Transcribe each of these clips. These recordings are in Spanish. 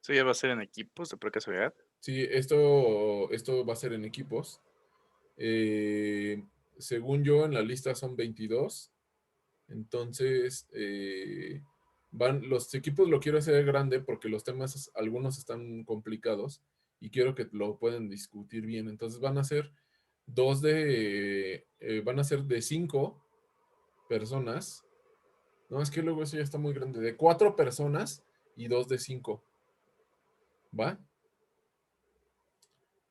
¿Eso ya va a ser en equipos de pura casualidad? Sí, esto va a ser en equipos. Eh, Según yo, en la lista son 22. Entonces, los equipos lo quiero hacer grande porque los temas, algunos están complicados y quiero que lo puedan discutir bien. Entonces van a ser de 5 personas. No, es que luego eso ya está muy grande. De 4 personas y dos de 5. ¿Va?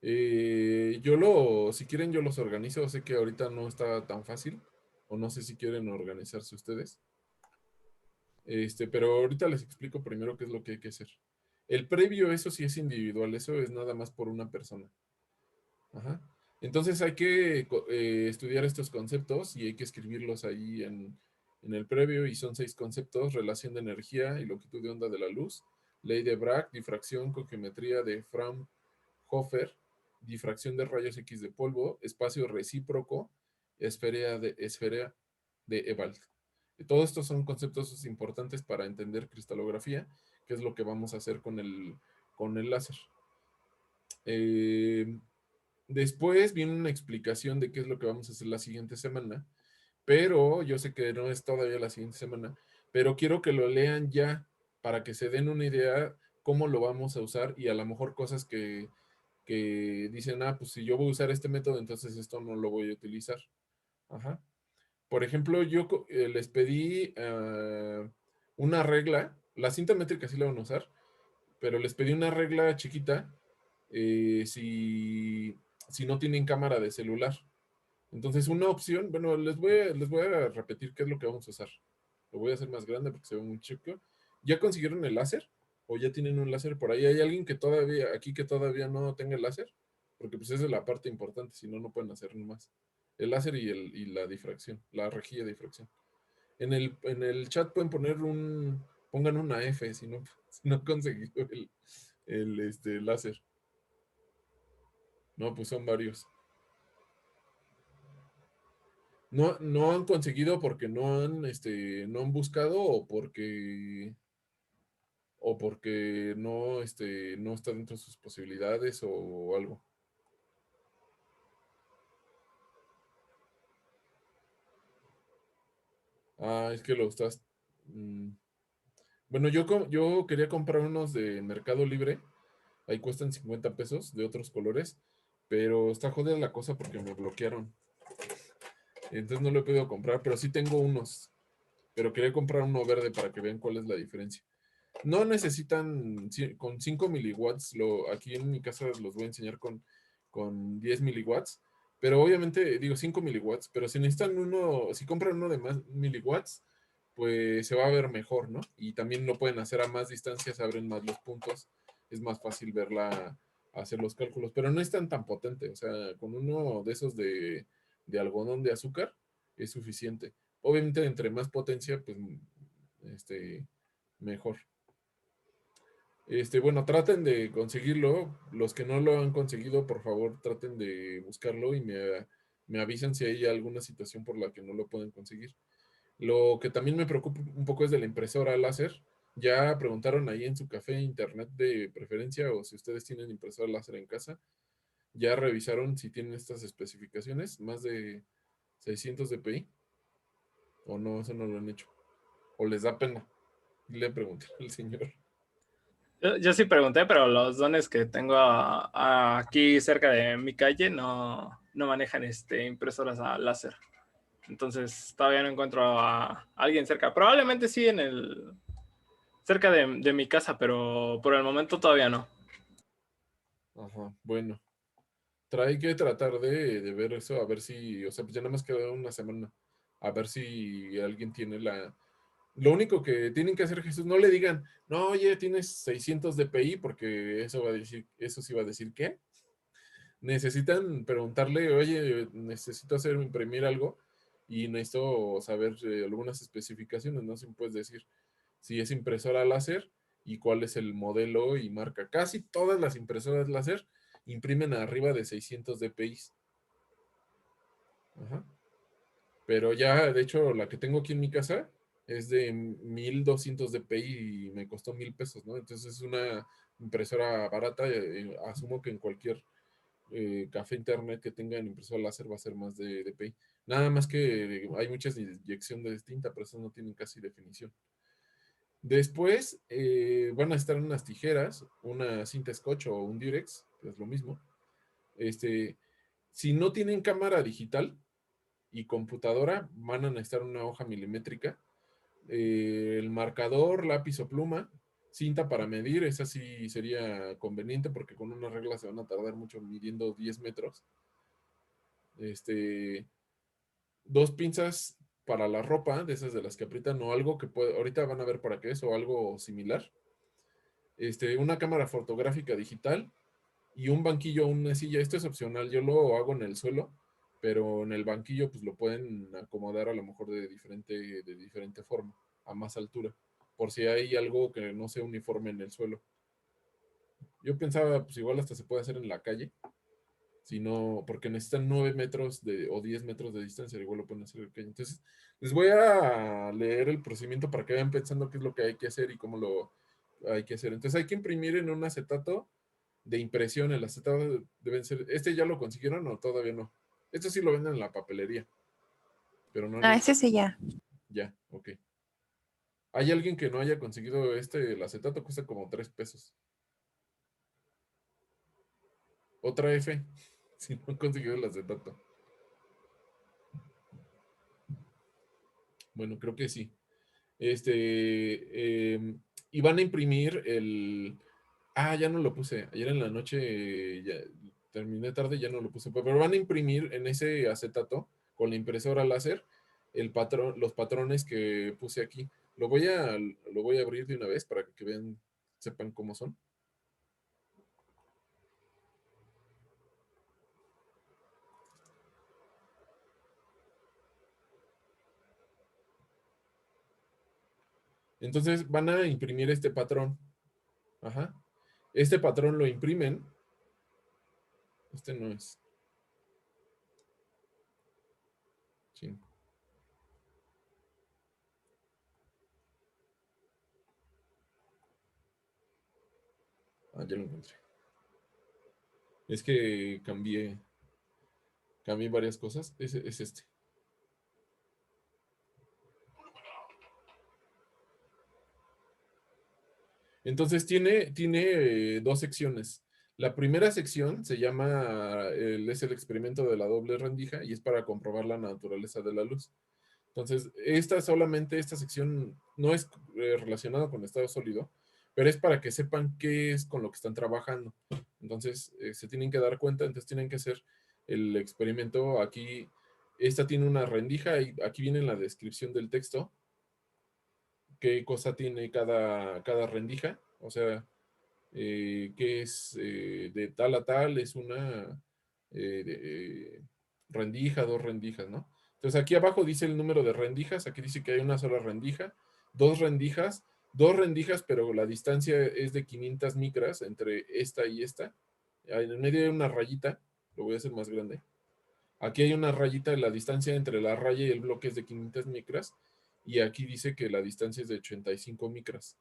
Si quieren, yo los organizo. Sé que ahorita no está tan fácil. O no sé si quieren organizarse ustedes. Pero ahorita les explico primero qué es lo que hay que hacer. El previo, eso sí es individual, eso es nada más por una persona. Ajá. Entonces hay que estudiar estos conceptos y hay que escribirlos ahí en el previo y son 6 conceptos: relación de energía y longitud de onda de la luz, ley de Bragg, difracción con geometría de Fraunhofer, difracción de rayos X de polvo, espacio recíproco, esfera de Ewald. Todos estos son conceptos importantes para entender cristalografía, que es lo que vamos a hacer con el láser. Eh, Después viene una explicación de qué es lo que vamos a hacer la siguiente semana, pero yo sé que no es todavía la siguiente semana, pero quiero que lo lean ya para que se den una idea cómo lo vamos a usar y a lo mejor cosas que dicen, pues si yo voy a usar este método, entonces esto no lo voy a utilizar. Ajá. Por ejemplo, yo les pedí una regla, la cinta métrica sí la van a usar, pero les pedí una regla chiquita si no tienen cámara de celular. Entonces, una opción, bueno, les voy a repetir qué es lo que vamos a usar. Lo voy a hacer más grande porque se ve muy chico. ¿Ya consiguieron el láser? ¿O ya tienen un láser por ahí? ¿Hay alguien que todavía no tenga el láser? Porque pues esa es la parte importante, si no, no pueden hacer más. El láser y la difracción, la rejilla de difracción. En el chat pueden pongan una F si no, si no han conseguido el láser. No, pues son varios. No han conseguido porque no han buscado o porque no está dentro de sus posibilidades o algo. Es que lo estás. mm, Bueno, yo quería comprar unos de Mercado Libre. Ahí cuestan 50 pesos de otros colores. Pero está jodida la cosa porque me bloquearon. Entonces no lo he podido comprar, pero sí tengo unos. Pero quería comprar uno verde para que vean cuál es la diferencia. No necesitan con 5 miliwatts, aquí en mi casa los voy a enseñar con 10 miliwatts, pero obviamente digo 5 miliwatts, pero si necesitan si compran uno de más miliwatts, pues se va a ver mejor, ¿no? Y también lo pueden hacer a más distancia, se abren más los puntos, es más fácil hacer los cálculos, pero no es tan potente, o sea, con uno de esos de algodón de azúcar es suficiente. Obviamente, entre más potencia, pues mejor. Bueno, traten de conseguirlo. Los que no lo han conseguido, por favor, traten de buscarlo y me avisan si hay alguna situación por la que no lo pueden conseguir. Lo que también me preocupa un poco es de la impresora láser. ¿Ya preguntaron ahí en su café internet de preferencia o si ustedes tienen impresora láser en casa? ¿Ya revisaron si tienen estas especificaciones? ¿Más de 600 dpi? ¿O no? Eso no lo han hecho. ¿O les da pena? Le pregunté al señor. Yo sí pregunté, pero los dones que tengo aquí cerca de mi calle no manejan impresoras a láser. Entonces todavía no encuentro a alguien cerca. Probablemente sí cerca de mi casa, pero por el momento todavía no. Ajá, bueno. Hay que tratar de ver eso, a ver si, o sea, pues ya nada más queda una semana, a ver si alguien tiene Lo único que tienen que hacer, Jesús, no le digan, no, oye, tienes 600 dpi, porque eso sí va a decir, ¿qué? Necesitan preguntarle, oye, necesito imprimir algo y necesito saber algunas especificaciones, no sé si me puedes decir si es impresora láser y cuál es el modelo y marca. Casi todas las impresoras láser imprimen arriba de 600 dpi. Ajá. Pero ya, de hecho, la que tengo aquí en mi casa es de 1200 dpi y me costó 1000 pesos, ¿no? Entonces es una impresora barata. Asumo que en cualquier café internet que tengan impresora láser va a ser más de dpi. Nada más que hay muchas inyección de tinta, pero esas no tienen casi definición. Después van a estar unas tijeras, una cinta scotch o un Durex, que es lo mismo. Si no tienen cámara digital y computadora, van a necesitar una hoja milimétrica, el marcador, lápiz o pluma, cinta para medir, esa sí sería conveniente porque con una regla se van a tardar mucho midiendo 10 metros. Dos pinzas para la ropa, de esas de las que aprietan, o algo que puede, ahorita van a ver para qué es, o algo similar. Una cámara fotográfica digital y un banquillo o una silla. Esto es opcional, yo lo hago en el suelo, pero en el banquillo pues lo pueden acomodar a lo mejor de diferente forma, a más altura, por si hay algo que no sea uniforme en el suelo. Yo pensaba, pues igual hasta se puede hacer en la calle, sino porque necesitan 9 metros o 10 metros de distancia, igual lo pueden hacer en la calle. Entonces, les voy a leer el procedimiento para que vayan pensando qué es lo que hay que hacer y cómo lo hay que hacer. Entonces, hay que imprimir en un acetato de impresión. El acetato deben ser, ¿ya lo consiguieron o todavía no? Esto sí lo venden en la papelería, pero no en Ah, el... ese sí ya. Ya, ok. ¿Hay alguien que no haya conseguido el acetato? Cuesta como 3 pesos. Otra F, si no han conseguido el acetato. Bueno, creo que sí. Y van a imprimir ya no lo puse. Ayer en la noche ya terminé tarde, ya no lo puse. Pero van a imprimir en ese acetato con la impresora láser los patrones que puse aquí. Lo voy a abrir de una vez para que vean, sepan cómo son. Entonces van a imprimir este patrón. Ajá. Este patrón lo imprimen. Este no es. Sí. Ya lo encontré. Es que cambié varias cosas. Es este. Entonces tiene dos secciones. La primera sección se llama, es el experimento de la doble rendija y es para comprobar la naturaleza de la luz. Entonces, esta sección no es relacionada con estado sólido, pero es para que sepan qué es con lo que están trabajando. Entonces, se tienen que dar cuenta, entonces tienen que hacer el experimento. Aquí, esta tiene una rendija y aquí viene la descripción del texto, qué cosa tiene cada rendija, o sea, que es de tal a tal, es una rendija, dos rendijas, ¿no? Entonces aquí abajo dice el número de rendijas, aquí dice que hay una sola rendija, dos rendijas, pero la distancia es de 500 micras entre esta y esta. En medio hay una rayita, lo voy a hacer más grande. Aquí hay una rayita, la distancia entre la raya y el bloque es de 500 micras, y aquí dice que la distancia es de 85 micras.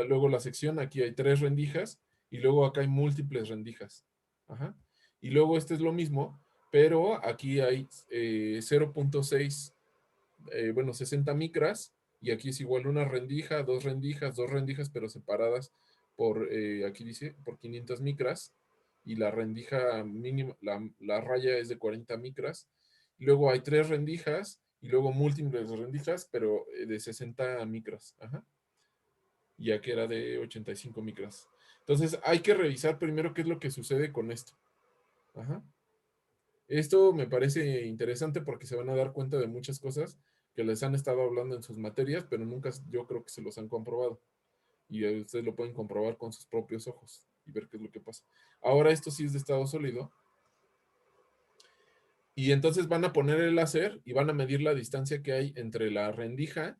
Luego la sección, aquí hay 3 rendijas y luego acá hay múltiples rendijas. Ajá. Y luego es lo mismo, pero aquí hay 0.6, 60 micras, y aquí es igual una rendija, dos rendijas, pero separadas aquí dice, por 500 micras, y la rendija mínima, la raya es de 40 micras. Y luego hay 3 rendijas, y luego múltiples rendijas, pero de 60 micras. Ajá. Y aquí era de 85 micras. Entonces hay que revisar primero qué es lo que sucede con esto. Ajá. Esto me parece interesante porque se van a dar cuenta de muchas cosas que les han estado hablando en sus materias, pero nunca yo creo que se los han comprobado. Y ustedes lo pueden comprobar con sus propios ojos y ver qué es lo que pasa. Ahora esto sí es de estado sólido. Y entonces van a poner el láser y van a medir la distancia que hay entre la rendija,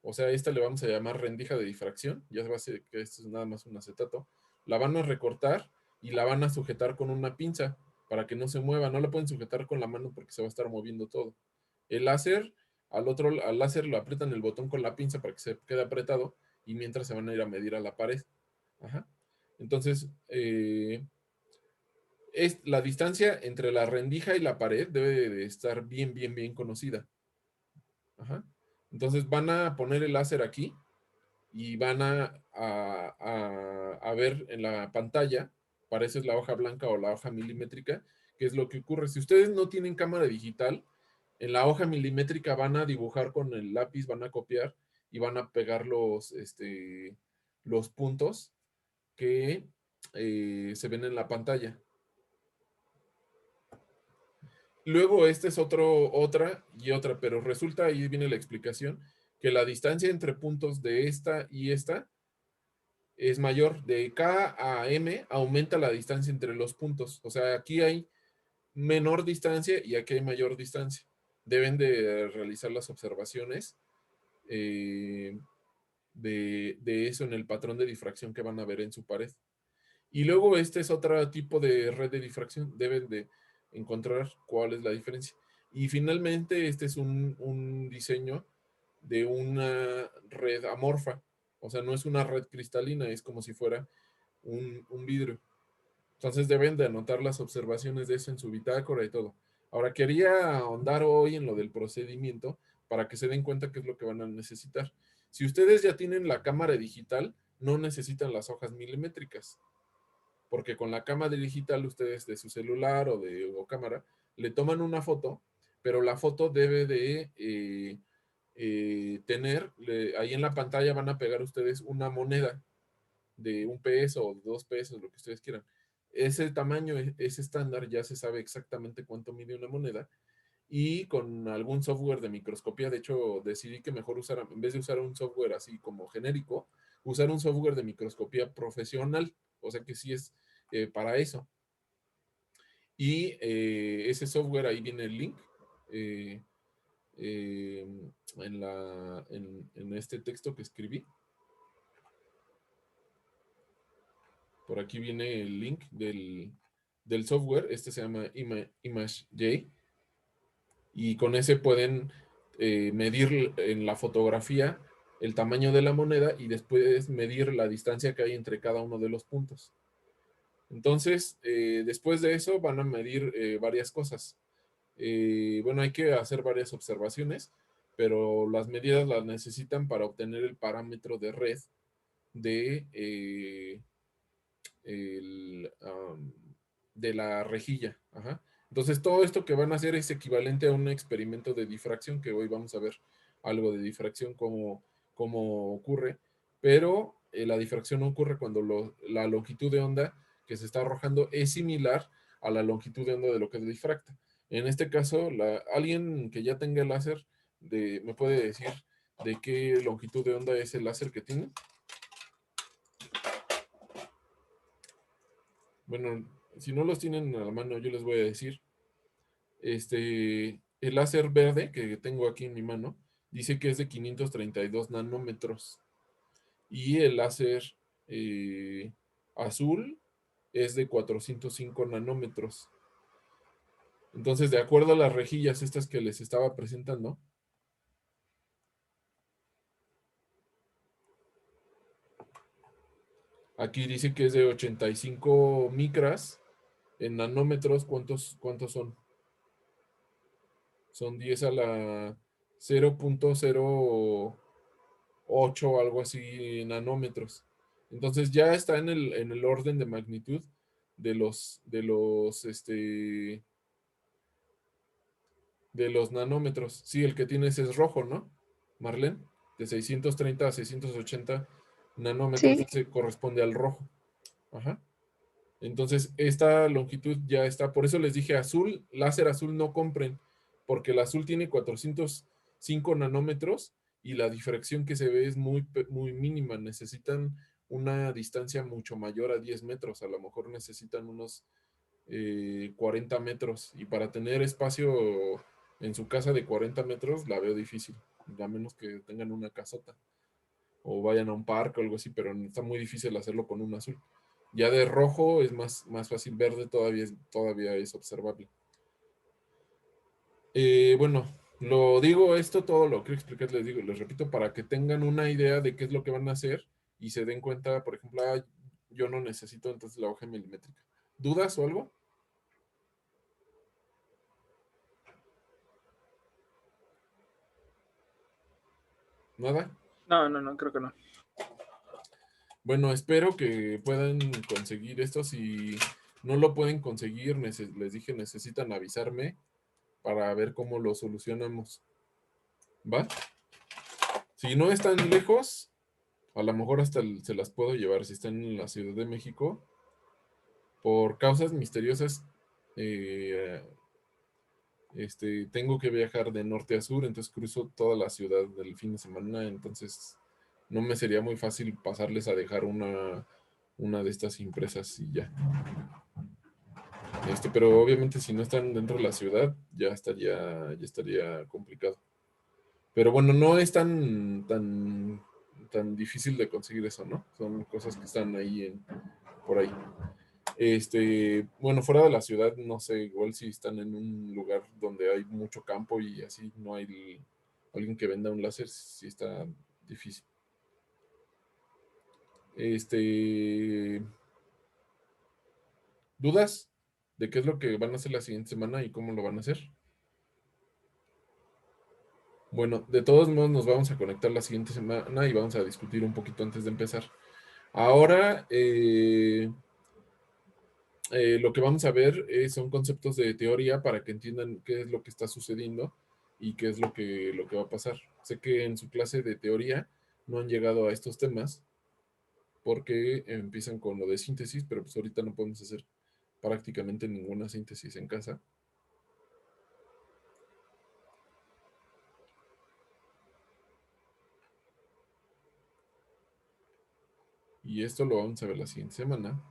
o sea, esta le vamos a llamar rendija de difracción, ya se va a hacer que esto es nada más un acetato. La van a recortar y la van a sujetar con una pinza para que no se mueva. No la pueden sujetar con la mano porque se va a estar moviendo todo. El láser al láser lo aprietan el botón con la pinza para que se quede apretado y mientras se van a ir a medir a la pared. Ajá. Entonces, la distancia entre la rendija y la pared debe de estar bien, bien, bien conocida. Ajá. Entonces van a poner el láser aquí y van a ver en la pantalla, para eso es la hoja blanca o la hoja milimétrica, qué es lo que ocurre. Si ustedes no tienen cámara digital, en la hoja milimétrica van a dibujar con el lápiz, van a copiar y van a pegar los puntos que se ven en la pantalla. Luego esta es otra y otra, pero resulta, ahí viene la explicación, que la distancia entre puntos de esta y esta es mayor. De K a M aumenta la distancia entre los puntos. O sea, aquí hay menor distancia y aquí hay mayor distancia. Deben de realizar las observaciones de eso en el patrón de difracción que van a ver en su pared. Y luego este es otro tipo de red de difracción. Deben de encontrar cuál es la diferencia. Y finalmente este es un diseño de una red amorfa. O sea, no es una red cristalina, es como si fuera un vidrio. Entonces deben de anotar las observaciones de eso en su bitácora y todo. Ahora, quería ahondar hoy en lo del procedimiento para que se den cuenta qué es lo que van a necesitar. Si ustedes ya tienen la cámara digital, no necesitan las hojas milimétricas, porque con la cámara digital ustedes de su celular o cámara le toman una foto, pero la foto debe de tener, ahí en la pantalla van a pegar ustedes una moneda de 1 peso o de 2 pesos, lo que ustedes quieran. Ese tamaño es estándar, ya se sabe exactamente cuánto mide una moneda y con algún software de microscopía, de hecho decidí que mejor usar, en vez de usar un software así como genérico, usar un software de microscopía profesional, o sea que sí es para eso. Y ese software, ahí viene el link eh, en este texto que escribí. Por aquí viene el link del software. Este se llama ImageJ. Y con ese pueden medir en la fotografía el tamaño de la moneda y después medir la distancia que hay entre cada uno de los puntos. Entonces, después de eso van a medir varias cosas. Bueno, hay que hacer varias observaciones, pero las medidas las necesitan para obtener el parámetro de red de de la rejilla. Ajá. Entonces, todo esto que van a hacer es equivalente a un experimento de difracción, que hoy vamos a ver algo de difracción, cómo ocurre, pero la difracción ocurre cuando la longitud de onda que se está arrojando es similar a la longitud de onda de lo que se difracta. En este caso, alguien que ya tenga el láser, ¿me puede decir de qué longitud de onda es el láser que tiene? Bueno, si no los tienen a la mano, yo les voy a decir. El láser verde que tengo aquí en mi mano dice que es de 532 nanómetros. Y el láser azul es de 405 nanómetros. Entonces, de acuerdo a las rejillas estas que les estaba presentando, aquí dice que es de 85 micras. En nanómetros, ¿cuántos son? Son 10 a la 0.08 o algo así nanómetros. Entonces ya está en el orden de magnitud de los nanómetros. Sí, el que tienes es rojo, ¿no, Marlene? De 630 a 680 nanómetros, Sí, ese corresponde al rojo. Ajá. Entonces, esta longitud ya está. Por eso les dije azul, láser azul no compren, porque el azul tiene 405 nanómetros y la difracción que se ve es muy, muy mínima. Necesitan una distancia mucho mayor a 10 metros. A lo mejor necesitan unos 40 metros. Y para tener espacio en su casa de 40 metros, la veo difícil. A menos que tengan una casota o vayan a un parque o algo así, pero está muy difícil hacerlo con un azul. Ya de rojo es más fácil, verde todavía es observable. Bueno, Lo digo esto, todo lo quiero explicar, les digo, les repito, para que tengan una idea de qué es lo que van a hacer y se den cuenta, por ejemplo, yo no necesito entonces la hoja milimétrica. ¿Dudas o algo? ¿Nada? No, creo que no. Bueno, espero que puedan conseguir esto. Si no lo pueden conseguir, les dije, necesitan avisarme para ver cómo lo solucionamos. ¿Va? Si no están lejos, a lo mejor hasta se las puedo llevar. Si están en la Ciudad de México, por causas misteriosas, eh, tengo que viajar de norte a sur, entonces cruzo toda la ciudad del fin de semana, entonces no me sería muy fácil pasarles a dejar una de estas impresas y ya. Pero obviamente si no están dentro de la ciudad, ya estaría complicado. Pero bueno, no es tan difícil de conseguir eso, ¿no? Son cosas que están ahí por ahí. Bueno, fuera de la ciudad, no sé, igual si están en un lugar donde hay mucho campo y así no hay alguien que venda un láser, sí está difícil. ¿Dudas de qué es lo que van a hacer la siguiente semana y cómo lo van a hacer? Bueno, de todos modos nos vamos a conectar la siguiente semana y vamos a discutir un poquito antes de empezar. Ahora, lo que vamos a ver son conceptos de teoría para que entiendan qué es lo que está sucediendo y qué es lo que va a pasar. Sé que en su clase de teoría no han llegado a estos temas porque empiezan con lo de síntesis, pero pues ahorita no podemos hacer prácticamente ninguna síntesis en casa. Y esto lo vamos a ver la siguiente semana.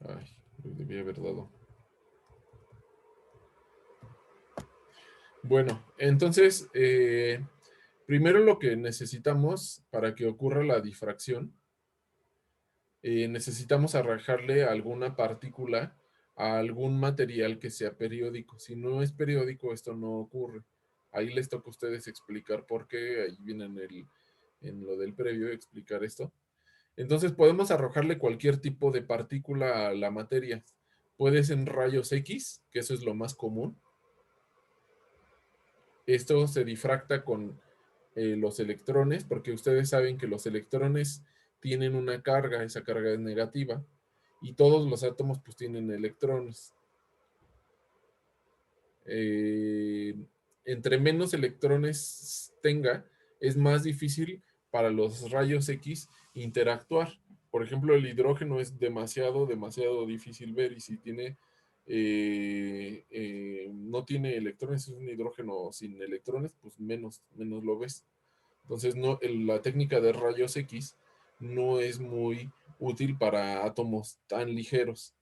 Ay, lo debí haber dado. Bueno, entonces, primero lo que necesitamos para que ocurra la difracción, necesitamos arrojarle alguna partícula a algún material que sea periódico. Si no es periódico, esto no ocurre. Ahí les toca a ustedes explicar por qué, ahí viene en lo del previo explicar esto. Entonces podemos arrojarle cualquier tipo de partícula a la materia. Puede ser en rayos X, que eso es lo más común. Esto se difracta con los electrones, porque ustedes saben que los electrones tienen una carga, esa carga es negativa, y todos los átomos pues tienen electrones. Entre menos electrones tenga, es más difícil para los rayos X interactuar. Por ejemplo, el hidrógeno es demasiado difícil ver, y si no tiene electrones, es un hidrógeno sin electrones, pues menos lo ves. Entonces, la técnica de rayos X no es muy útil para átomos tan ligeros.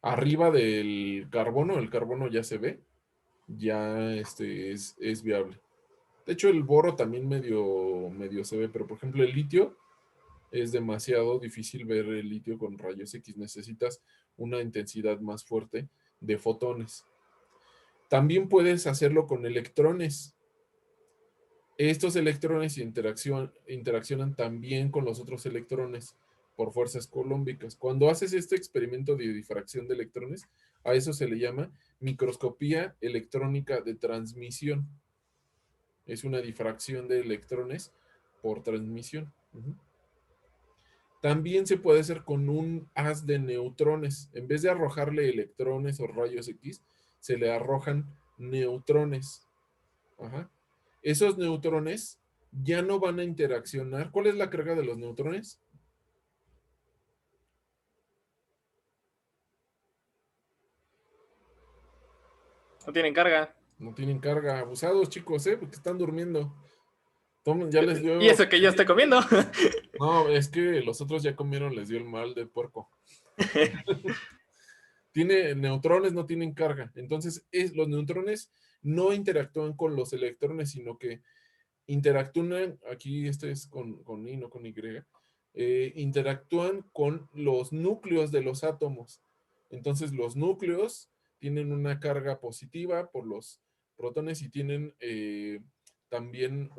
Arriba del carbono, el carbono ya se ve, ya es viable. De hecho, el boro también medio se ve, pero por ejemplo el litio es demasiado difícil ver el litio con rayos X. Necesitas una intensidad más fuerte de fotones. También puedes hacerlo con electrones. Estos electrones interaccionan también con los otros electrones por fuerzas colómbicas. Cuando haces este experimento de difracción de electrones, a eso se le llama microscopía electrónica de transmisión. Es una difracción de electrones por transmisión. También se puede hacer con un haz de neutrones. En vez de arrojarle electrones o rayos X, se le arrojan neutrones. Ajá. Esos neutrones ya no van a interaccionar. ¿Cuál es la carga de los neutrones? No tienen carga. No tienen carga. Abusados, chicos, porque están durmiendo. Ya les dio. Y eso que yo estoy comiendo. No, es que los otros ya comieron, les dio el mal de puerco. Tiene neutrones, no tienen carga. Entonces, los neutrones no interactúan con los electrones, sino que interactúan, aquí este es con I, no con Y, interactúan con los núcleos de los átomos. Entonces los núcleos tienen una carga positiva por los protones y tienen también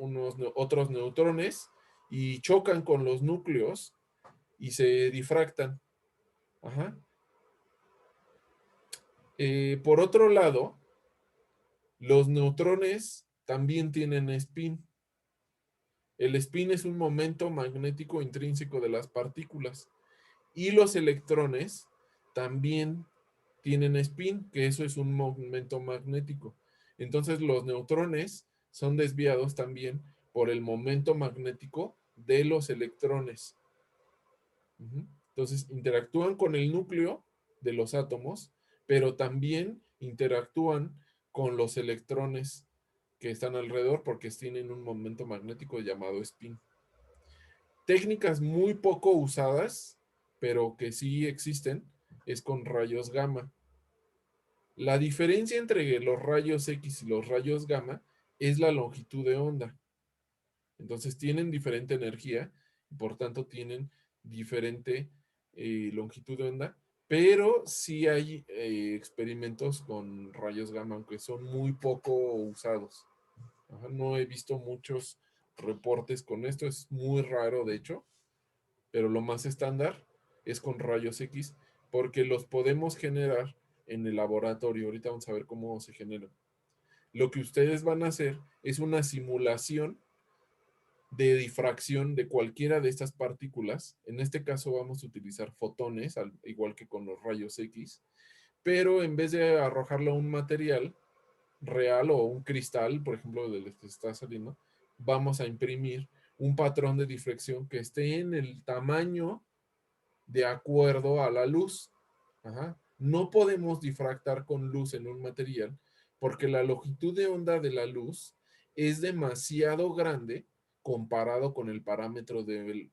otros neutrones y chocan con los núcleos y se difractan. Ajá. Por otro lado, los neutrones también tienen spin. El spin es un momento magnético intrínseco de las partículas. Y los electrones también tienen spin, que eso es un momento magnético. Entonces los neutrones son desviados también por el momento magnético de los electrones. Entonces interactúan con el núcleo de los átomos, pero también interactúan con los electrones que están alrededor porque tienen un momento magnético llamado spin. Técnicas muy poco usadas, pero que sí existen, es con rayos gamma. La diferencia entre los rayos X y los rayos gamma es la longitud de onda. Entonces tienen diferente energía y por tanto tienen diferente longitud de onda, pero sí hay experimentos con rayos gamma, aunque son muy poco usados. Ajá, no he visto muchos reportes con esto, es muy raro de hecho, pero lo más estándar es con rayos X, porque los podemos generar en el laboratorio. Ahorita vamos a ver cómo se generan. Lo que ustedes van a hacer es una simulación de difracción de cualquiera de estas partículas. En este caso vamos a utilizar fotones, igual que con los rayos X, pero en vez de arrojarlo a un material real o un cristal, por ejemplo, del que está saliendo, vamos a imprimir un patrón de difracción que esté en el tamaño de acuerdo a la luz. Ajá. No podemos difractar con luz en un material porque la longitud de onda de la luz es demasiado grande comparado con el parámetro del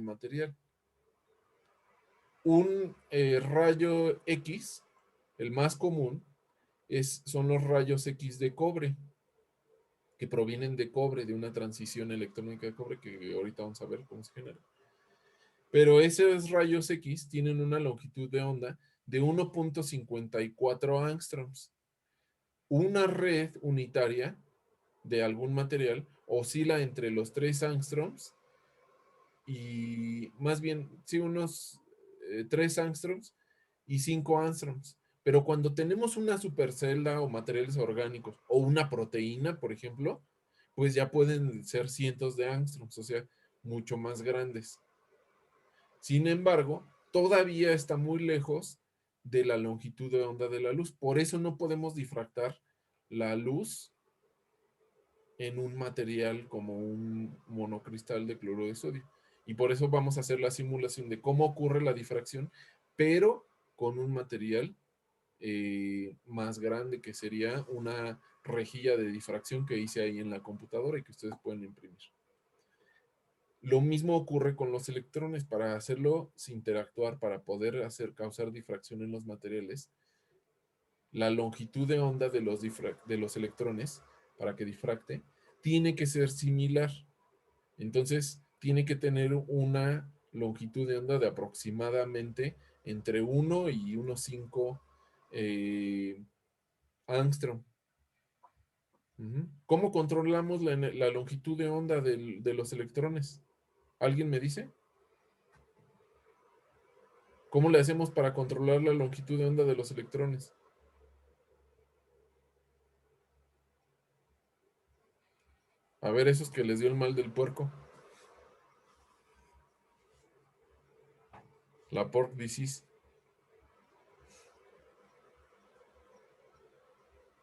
material. Un rayo X, el más común, son los rayos X de cobre, que provienen de cobre, de una transición electrónica de cobre, que ahorita vamos a ver cómo se genera. Pero esos rayos X tienen una longitud de onda de 1.54 angstroms. Una red unitaria de algún material oscila entre los 3 angstroms y más bien, sí, unos 3 angstroms y 5 angstroms. Pero cuando tenemos una supercelda o materiales orgánicos o una proteína, por ejemplo, pues ya pueden ser cientos de angstroms, o sea, mucho más grandes. Sin embargo, todavía está muy lejos de la longitud de onda de la luz. Por eso no podemos difractar la luz en un material como un monocristal de cloruro de sodio. Y por eso vamos a hacer la simulación de cómo ocurre la difracción, pero con un material más grande, que sería una rejilla de difracción que hice ahí en la computadora y que ustedes pueden imprimir. Lo mismo ocurre con los electrones. Para hacerlo sin interactuar, para poder causar difracción en los materiales, la longitud de onda de los electrones, para que difracte, tiene que ser similar. Entonces, tiene que tener una longitud de onda de aproximadamente entre 1 y 1,5 angstrom. ¿Cómo controlamos la longitud de onda de los electrones? ¿Alguien me dice? ¿Cómo le hacemos para controlar la longitud de onda de los electrones? A ver, esos que les dio el mal del puerco. La pork disease.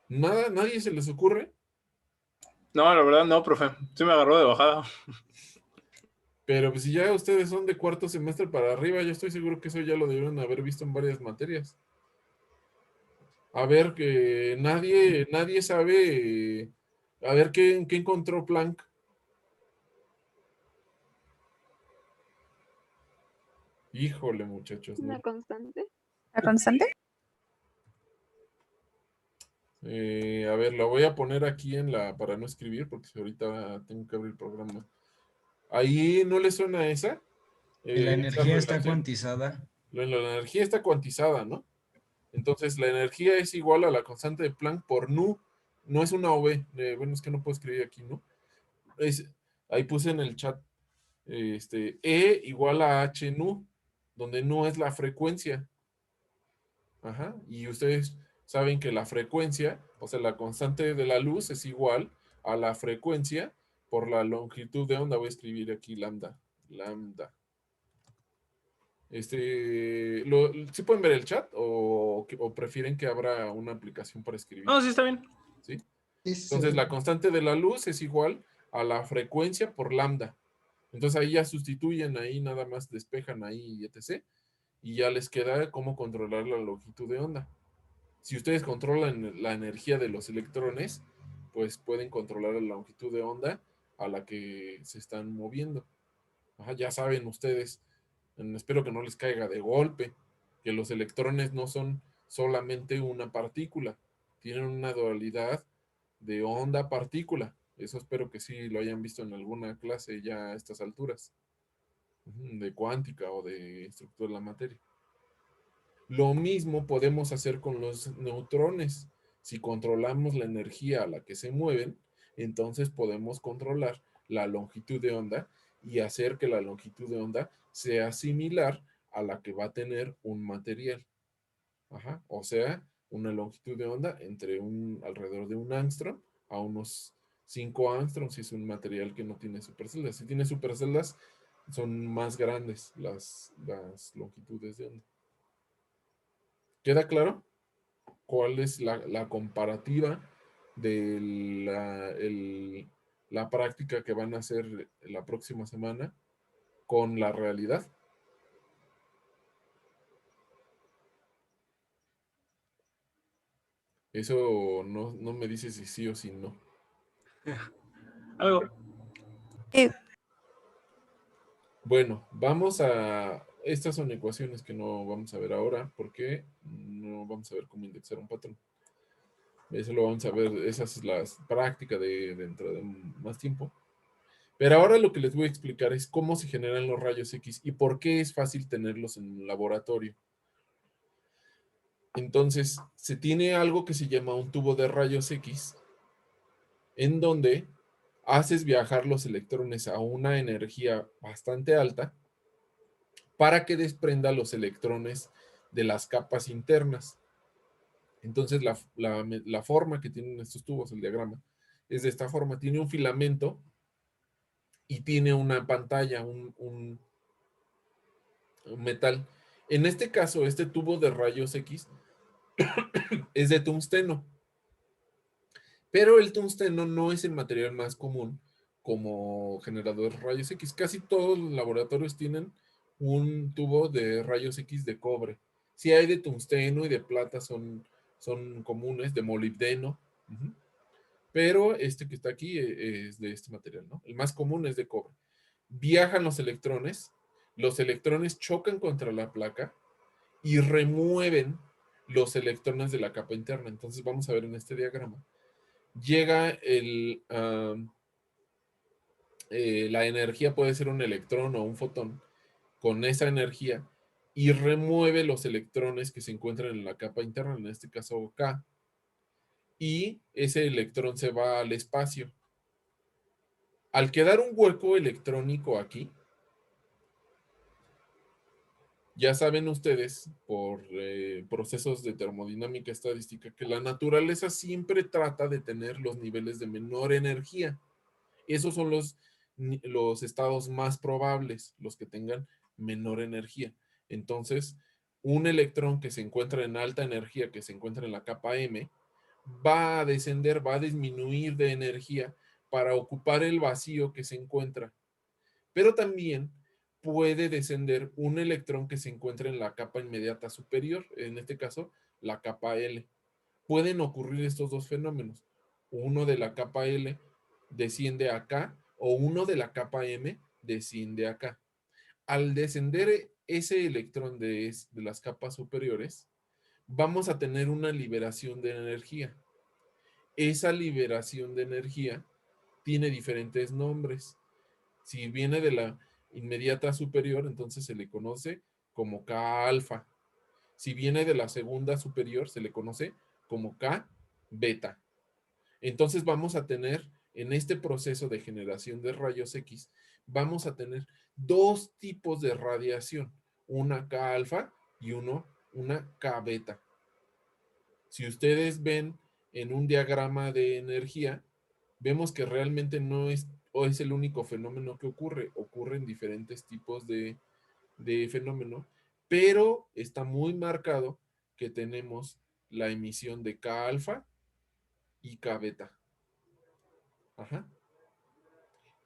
Nada, nadie se les ocurre. No, la verdad no, profe. Sí me agarró de bajada. Pero pues si ya ustedes son de cuarto semestre para arriba, yo estoy seguro que eso ya lo debieron haber visto en varias materias. A ver, que nadie sabe. A ver, ¿qué encontró Planck? Híjole, muchachos, Una no. constante. ¿La constante? A ver, lo voy a poner aquí para no escribir, porque ahorita tengo que abrir el programa. ¿Ahí no le suena esa? Que la Esa energía está relación. cuantizada. La energía está cuantizada, ¿no? Entonces, la energía es igual a la constante de Planck por nu. No es una OV. Bueno, es que no puedo escribir aquí, ¿no? Ahí puse en el chat. E igual a h nu, donde nu es la frecuencia. Ajá. Y ustedes saben que la frecuencia, o sea, la constante de la luz es igual a la frecuencia por la longitud de onda. Voy a escribir aquí lambda. Lambda. ¿Sí pueden ver el chat o prefieren que abra una aplicación para escribir? No, sí está bien. ¿Sí? Sí, sí, Entonces, sí. la constante de la luz es igual a la frecuencia por lambda. Entonces, ahí ya sustituyen, ahí nada más despejan ahí, etc. Y ya les queda cómo controlar la longitud de onda. Si ustedes controlan la energía de los electrones, pues pueden controlar la longitud de onda a la que se están moviendo. Ajá, ya saben ustedes, espero que no les caiga de golpe, que los electrones no son solamente una partícula, tienen una dualidad de onda-partícula. Eso espero que sí lo hayan visto en alguna clase ya a estas alturas, de cuántica o de estructura de la materia. Lo mismo podemos hacer con los neutrones. Si controlamos la energía a la que se mueven, entonces podemos controlar la longitud de onda y hacer que la longitud de onda sea similar a la que va a tener un material. Ajá. O sea, una longitud de onda alrededor de un ángstrom a unos 5 angstroms si es un material que no tiene superceldas. Si tiene superceldas, son más grandes las longitudes de onda. ¿Queda claro cuál es la comparativa de la práctica que van a hacer la próxima semana con la realidad? Eso no me dice si sí o si no. Algo. Bueno, estas son ecuaciones que no vamos a ver ahora porque no vamos a ver cómo indexar un patrón. Eso lo vamos a ver, esa es la práctica dentro de más tiempo. Pero ahora lo que les voy a explicar es cómo se generan los rayos X y por qué es fácil tenerlos en un laboratorio. Entonces, se tiene algo que se llama un tubo de rayos X, en donde haces viajar los electrones a una energía bastante alta para que desprenda los electrones de las capas internas. Entonces, la forma que tienen estos tubos, el diagrama, es de esta forma. Tiene un filamento y tiene una pantalla, un metal. En este caso, este tubo de rayos X es de tungsteno, pero el tungsteno no es el material más común como generador de rayos X. Casi todos los laboratorios tienen un tubo de rayos X de cobre. Si hay de tungsteno y de plata son comunes, de molibdeno, pero este que está aquí es de este material, ¿no? El más común es de cobre. Viajan los electrones chocan contra la placa y remueven los electrones de la capa interna. Entonces vamos a ver en este diagrama. Llega la energía, puede ser un electrón o un fotón, con esa energía y remueve los electrones que se encuentran en la capa interna, en este caso K, y ese electrón se va al espacio. Al quedar un hueco electrónico aquí, ya saben ustedes, por procesos de termodinámica estadística, que la naturaleza siempre trata de tener los niveles de menor energía. Esos son los estados más probables, los que tengan menor energía. Entonces, un electrón que se encuentra en alta energía, que se encuentra en la capa M, va a descender, va a disminuir de energía para ocupar el vacío que se encuentra. Pero también puede descender un electrón que se encuentra en la capa inmediata superior, en este caso, la capa L. Pueden ocurrir estos dos fenómenos. Uno de la capa L desciende acá o uno de la capa M desciende acá. Al descender ese electrón de las capas superiores, vamos a tener una liberación de energía. esa liberación de energía tiene diferentes nombres. Si viene de la inmediata superior, entonces se le conoce como K alfa. Si viene de la segunda superior, se le conoce como K beta. Entonces vamos a tener, en este proceso de generación de rayos X, vamos a tener dos tipos de radiación, una K alfa y una K beta. Si ustedes ven en un diagrama de energía, vemos que realmente no es, o es el único fenómeno que ocurre en diferentes tipos de fenómeno, pero está muy marcado que tenemos la emisión de K alfa y K beta. Ajá.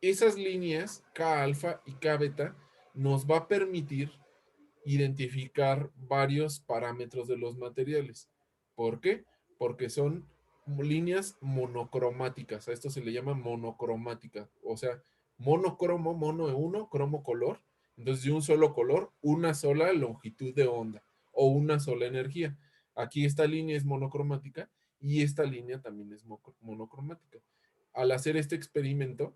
Esas líneas K alfa y K beta nos va a permitir identificar varios parámetros de los materiales. ¿Por qué? Porque son líneas monocromáticas. A esto se le llama monocromática. O sea, monocromo, mono de uno, cromo color. Entonces, de un solo color, una sola longitud de onda o una sola energía. Aquí esta línea es monocromática y esta línea también es monocromática. Al hacer este experimento,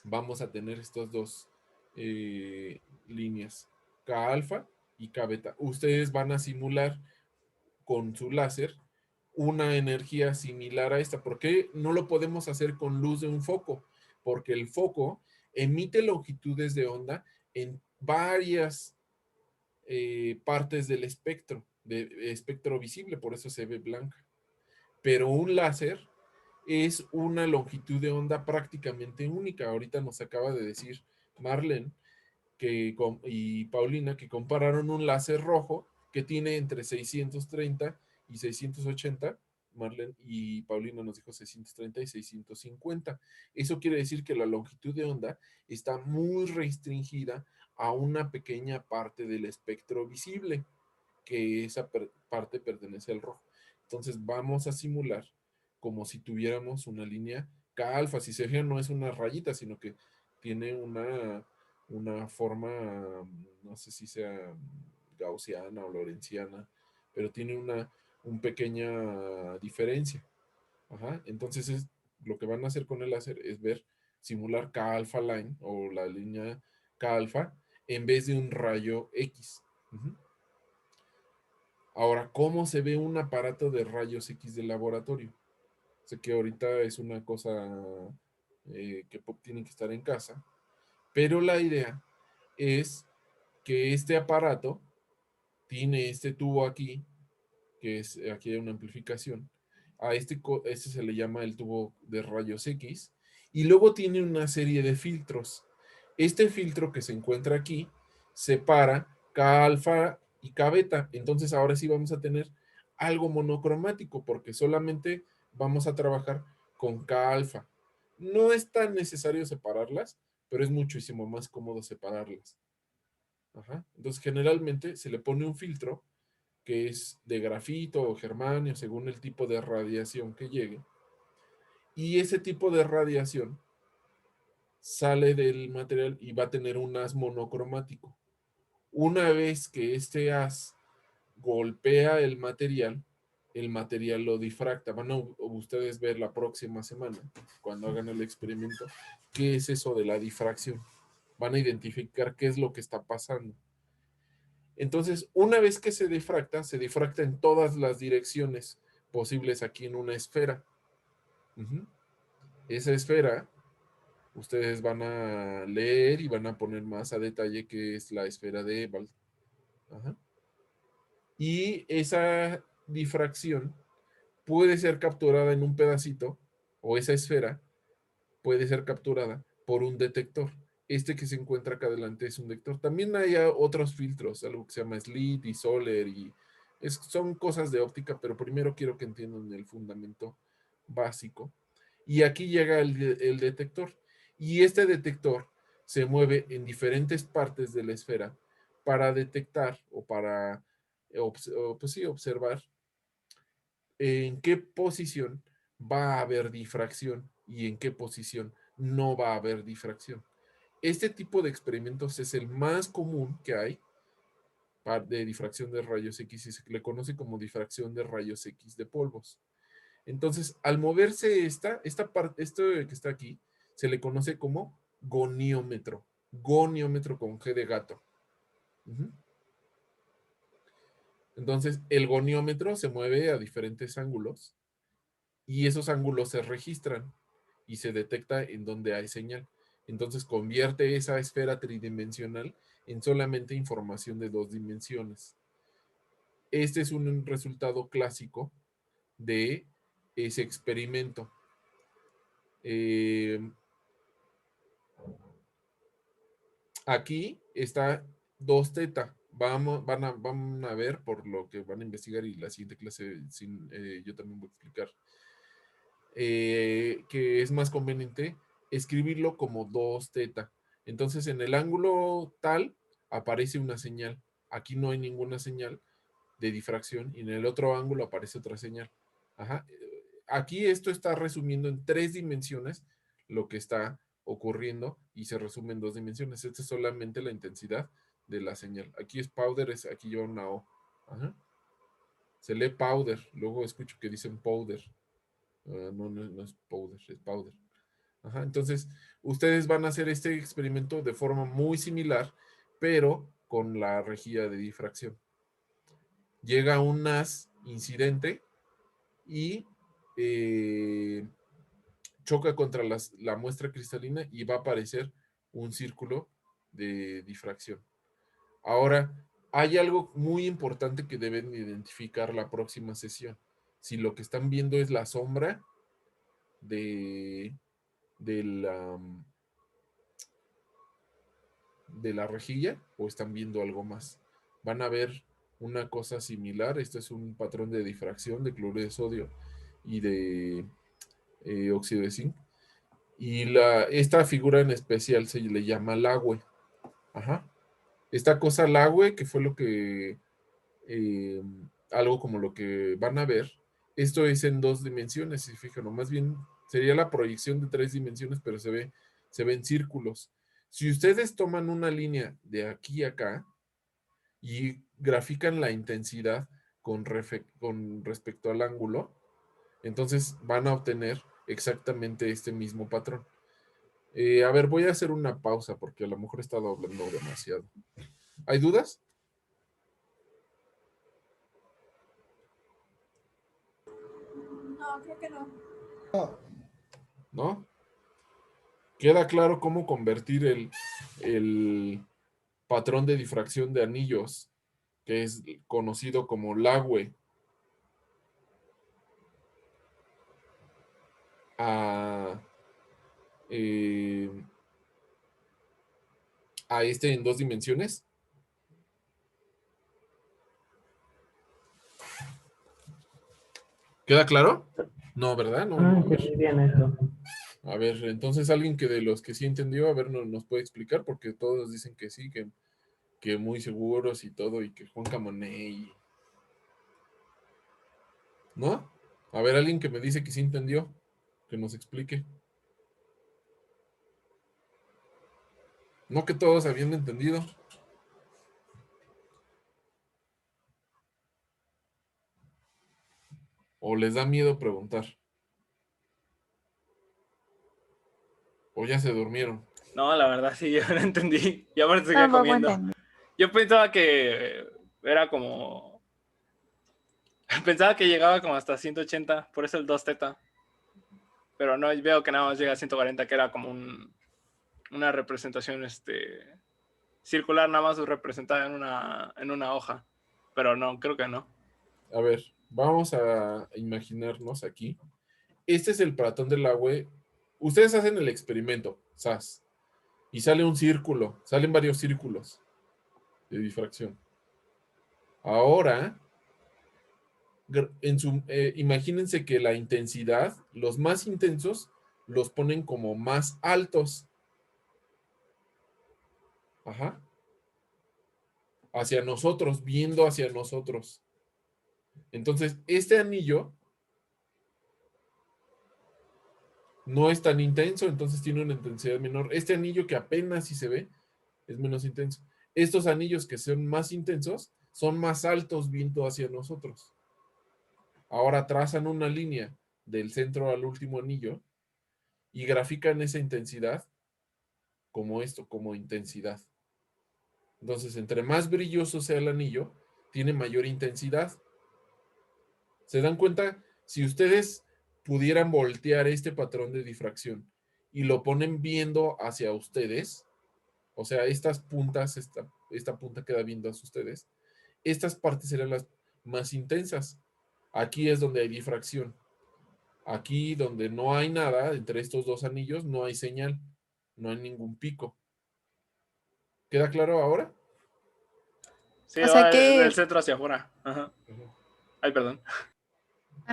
vamos a tener estas dos líneas, K alfa y K beta. Ustedes van a simular con su láser una energía similar a esta. ¿Por qué no lo podemos hacer con luz de un foco? Porque el foco emite longitudes de onda en varias partes del espectro, espectro visible, por eso se ve blanca. Pero un láser es una longitud de onda prácticamente única. Ahorita nos acaba de decir Marlene y Paulina que compararon un láser rojo que tiene entre 630 y 680. Marlene y Paulina nos dijo 630 y 650. Eso quiere decir que la longitud de onda está muy restringida a una pequeña parte del espectro visible, que esa parte pertenece al rojo. Entonces vamos a simular como si tuviéramos una línea K alfa. Si se fijan, no es una rayita, sino que tiene una forma, no sé si sea gaussiana o lorentziana, pero tiene una pequeña diferencia. Ajá. Entonces lo que van a hacer con el láser es ver, simular K alfa line o la línea K alfa en vez de un rayo X. Uh-huh. Ahora, ¿cómo se ve un aparato de rayos X de laboratorio? Sé que ahorita es una cosa que tienen que estar en casa, pero la idea es que este aparato tiene este tubo aquí, que es aquí hay una amplificación. A este se le llama el tubo de rayos X, y luego tiene una serie de filtros. Este filtro que se encuentra aquí separa K alfa y K beta. Entonces ahora sí vamos a tener algo monocromático porque solamente vamos a trabajar con K alfa. No es tan necesario separarlas, pero es muchísimo más cómodo separarlas. Ajá. Entonces generalmente se le pone un filtro que es de grafito o germanio, según el tipo de radiación que llegue. Y ese tipo de radiación sale del material y va a tener un haz monocromático. Una vez que este haz golpea el material lo difracta. Van a ustedes ver la próxima semana, cuando hagan el experimento, qué es eso de la difracción. Van a identificar qué es lo que está pasando. Entonces, una vez que se difracta en todas las direcciones posibles aquí en una esfera. Uh-huh. Esa esfera, ustedes van a leer y van a poner más a detalle que es la esfera de Ewald. Uh-huh. Y esa difracción puede ser capturada en un pedacito, o esa esfera puede ser capturada por un detector. Este que se encuentra acá adelante es un detector. También hay otros filtros, algo que se llama slit y Soler, y son cosas de óptica, pero primero quiero que entiendan el fundamento básico. Y aquí llega el detector. Y este detector se mueve en diferentes partes de la esfera para detectar o para pues sí, observar en qué posición va a haber difracción y en qué posición no va a haber difracción. Este tipo de experimentos es el más común que hay de difracción de rayos X y se le conoce como difracción de rayos X de polvos. Entonces, al moverse esta parte, esto que está aquí, se le conoce como goniómetro. Goniómetro con G de gato. Ujú. Entonces, el goniómetro se mueve a diferentes ángulos y esos ángulos se registran y se detecta en donde hay señal. Entonces, convierte esa esfera tridimensional en solamente información de 2 dimensiones. Este es un resultado clásico de ese experimento. Aquí está 2θ. Van a ver por lo que van a investigar y la siguiente clase yo también voy a explicar que es más conveniente escribirlo como 2θ. Entonces en el ángulo tal aparece una señal. Aquí no hay ninguna señal de difracción y en el otro ángulo aparece otra señal. Ajá. Aquí esto está resumiendo en 3 dimensiones lo que está ocurriendo y se resume en 2 dimensiones. Esta es solamente la intensidad de la señal. Aquí es powder, aquí lleva una O. Ajá. Se lee powder, luego escucho que dicen powder. No es powder, es powder. Ajá, entonces, ustedes van a hacer este experimento de forma muy similar, pero con la rejilla de difracción. Llega un haz incidente y choca contra la muestra cristalina y va a aparecer un círculo de difracción. Ahora, hay algo muy importante que deben identificar la próxima sesión. Si lo que están viendo es la sombra de la rejilla o están viendo algo más. Van a ver una cosa similar. Este es un patrón de difracción de cloruro de sodio y de óxido de zinc. Y esta figura en especial se le llama lagüe. Ajá. Esta cosa lagüe, que fue lo que algo como lo que van a ver, esto es en 2 dimensiones, si fijan, o más bien sería la proyección de 3 dimensiones, pero se ve en círculos. Si ustedes toman una línea de aquí a acá y grafican la intensidad con respecto al ángulo, entonces van a obtener exactamente este mismo patrón. A ver, voy a hacer una pausa porque a lo mejor he estado hablando demasiado. ¿Hay dudas? No, creo que no. ¿No? ¿Queda claro cómo convertir el patrón de difracción de anillos, que es conocido como lagüe, a, eh, a este en 2 dimensiones? ¿Queda claro? No, ¿verdad? No, No a ver. entendí bien eso. A ver, entonces alguien que de los que sí entendió, a ver, nos puede explicar, porque todos dicen que sí, que muy seguros y todo, y que Juan Camoné ¿no? A ver, alguien que me dice que sí entendió, que nos explique. No que todos habían entendido. ¿O les da miedo preguntar? ¿O ya se durmieron? No, la verdad sí, yo no entendí. Y ahora seguía Tampoco comiendo. entendí. Yo pensaba que era como... Pensaba que llegaba como hasta 180, por eso el 2θ. Pero no, veo que nada más llega a 140, que era como una representación circular, nada más representada en una hoja. Pero no, creo que no. A ver, vamos a imaginarnos aquí. Este es el patrón del agua. Ustedes hacen el experimento, SAS, y sale un círculo, salen varios círculos de difracción. Ahora, imagínense que la intensidad, los más intensos, los ponen como más altos. Ajá. Hacia nosotros, viendo hacia nosotros. Entonces, este anillo no es tan intenso, entonces tiene una intensidad menor. Este anillo que apenas si se ve, es menos intenso. Estos anillos que son más intensos, son más altos viendo hacia nosotros. Ahora trazan una línea del centro al último anillo y grafican esa intensidad como esto, como intensidad. Entonces, entre más brilloso sea el anillo, tiene mayor intensidad. ¿Se dan cuenta? Si ustedes pudieran voltear este patrón de difracción y lo ponen viendo hacia ustedes, o sea, estas puntas, esta punta queda viendo hacia ustedes, estas partes serán las más intensas. Aquí es donde hay difracción. Aquí donde no hay nada, entre estos dos anillos, no hay señal, no hay ningún pico. ¿Queda claro ahora? Sí, O sea va del que, centro hacia afuera. Ajá. Ay, perdón.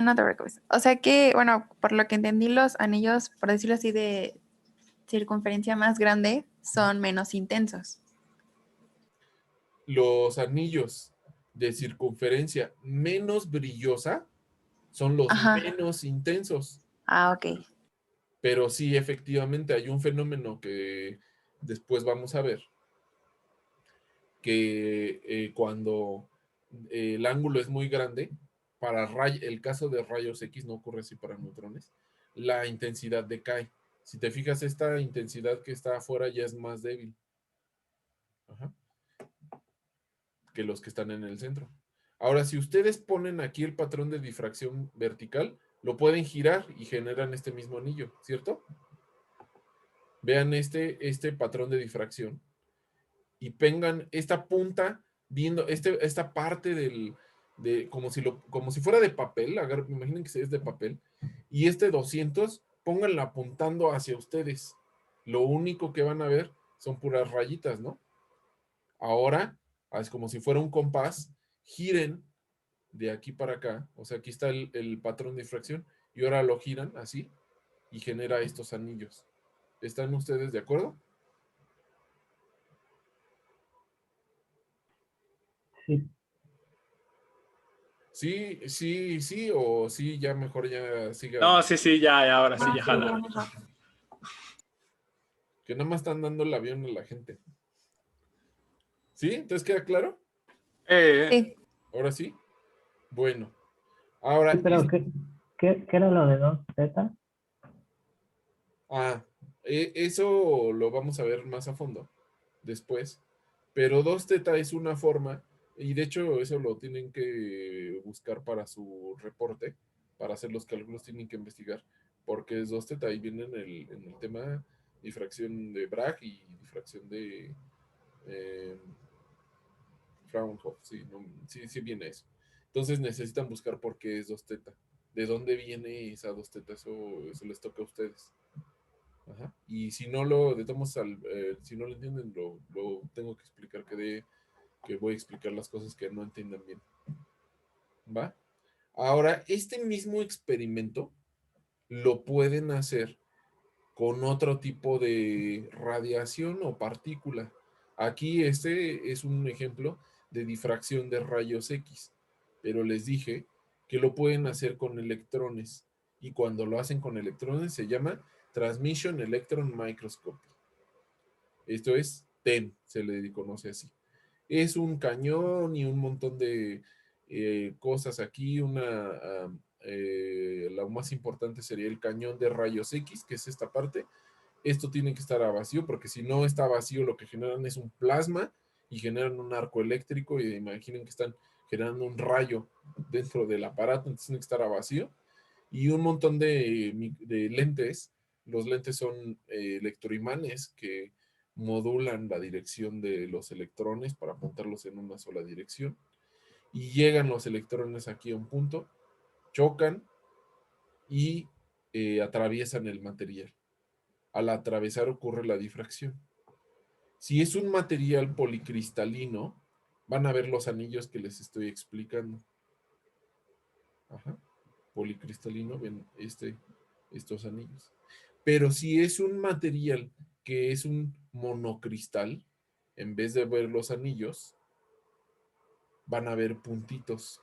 no te preocupes. O sea que, bueno, por lo que entendí, los anillos, por decirlo así, de circunferencia más grande son menos intensos. Los anillos de circunferencia menos brillosa son los Ajá. menos intensos. Ah, ok. Pero sí, efectivamente, hay un fenómeno que después vamos a ver, que cuando el ángulo es muy grande, para el caso de rayos X no ocurre así para neutrones, la intensidad decae. Si te fijas, esta intensidad que está afuera ya es más débil. Ajá. Que los que están en el centro. Ahora, si ustedes ponen aquí el patrón de difracción vertical, lo pueden girar y generan este mismo anillo, ¿cierto? Vean este patrón de difracción y vengan esta punta viendo esta parte como si fuera de papel, imaginen que es de papel, y este 200, pónganlo apuntando hacia ustedes. Lo único que van a ver son puras rayitas, ¿no? Ahora, es como si fuera un compás, giren de aquí para acá, o sea, aquí está el patrón de difracción, y ahora lo giran así, y genera estos anillos. ¿Están ustedes de acuerdo? Sí. Sí, sí, sí, o sí, ya mejor ya siga. No, sí, ya, ahora sí, Ah, ya sí, ya jala. mejor. Que nada más están dando el avión a la gente. ¿Sí? ¿Entonces queda claro? Sí. Ahora sí. Bueno, ahora. Sí, pero ¿qué era lo de 2Z? Eso lo vamos a ver más a fondo después. Pero 2θ es una forma, y de hecho eso lo tienen que buscar para su reporte, para hacer los cálculos tienen que investigar, porque es 2θ, ahí viene en el tema difracción de Bragg y difracción de Fraunhofer, sí, sí viene eso. Entonces necesitan buscar por qué es 2θ. ¿De dónde viene esa 2θ? Eso les toca a ustedes. Ajá. Y si no si no lo entienden, lo tengo que explicar, que voy a explicar las cosas que no entiendan bien. ¿Va? Ahora, este mismo experimento lo pueden hacer con otro tipo de radiación o partícula. Aquí este es un ejemplo de difracción de rayos X, pero les dije que lo pueden hacer con electrones, y cuando lo hacen con electrones se llama Transmission Electron Microscopy. Esto es TEM, se le conoce así. Es un cañón y un montón de cosas aquí. La más importante sería el cañón de rayos X, que es esta parte. Esto tiene que estar a vacío, porque si no está vacío, lo que generan es un plasma y generan un arco eléctrico, y imaginen que están generando un rayo dentro del aparato, entonces tiene que estar a vacío. Y un montón de lentes. Los lentes son electroimanes que modulan la dirección de los electrones para apuntarlos en una sola dirección. Y llegan los electrones aquí a un punto, chocan y atraviesan el material. Al atravesar ocurre la difracción. Si es un material policristalino, van a ver los anillos que les estoy explicando. Ajá. Policristalino, ven estos anillos. Pero si es un material que es un monocristal, en vez de ver los anillos, van a ver puntitos.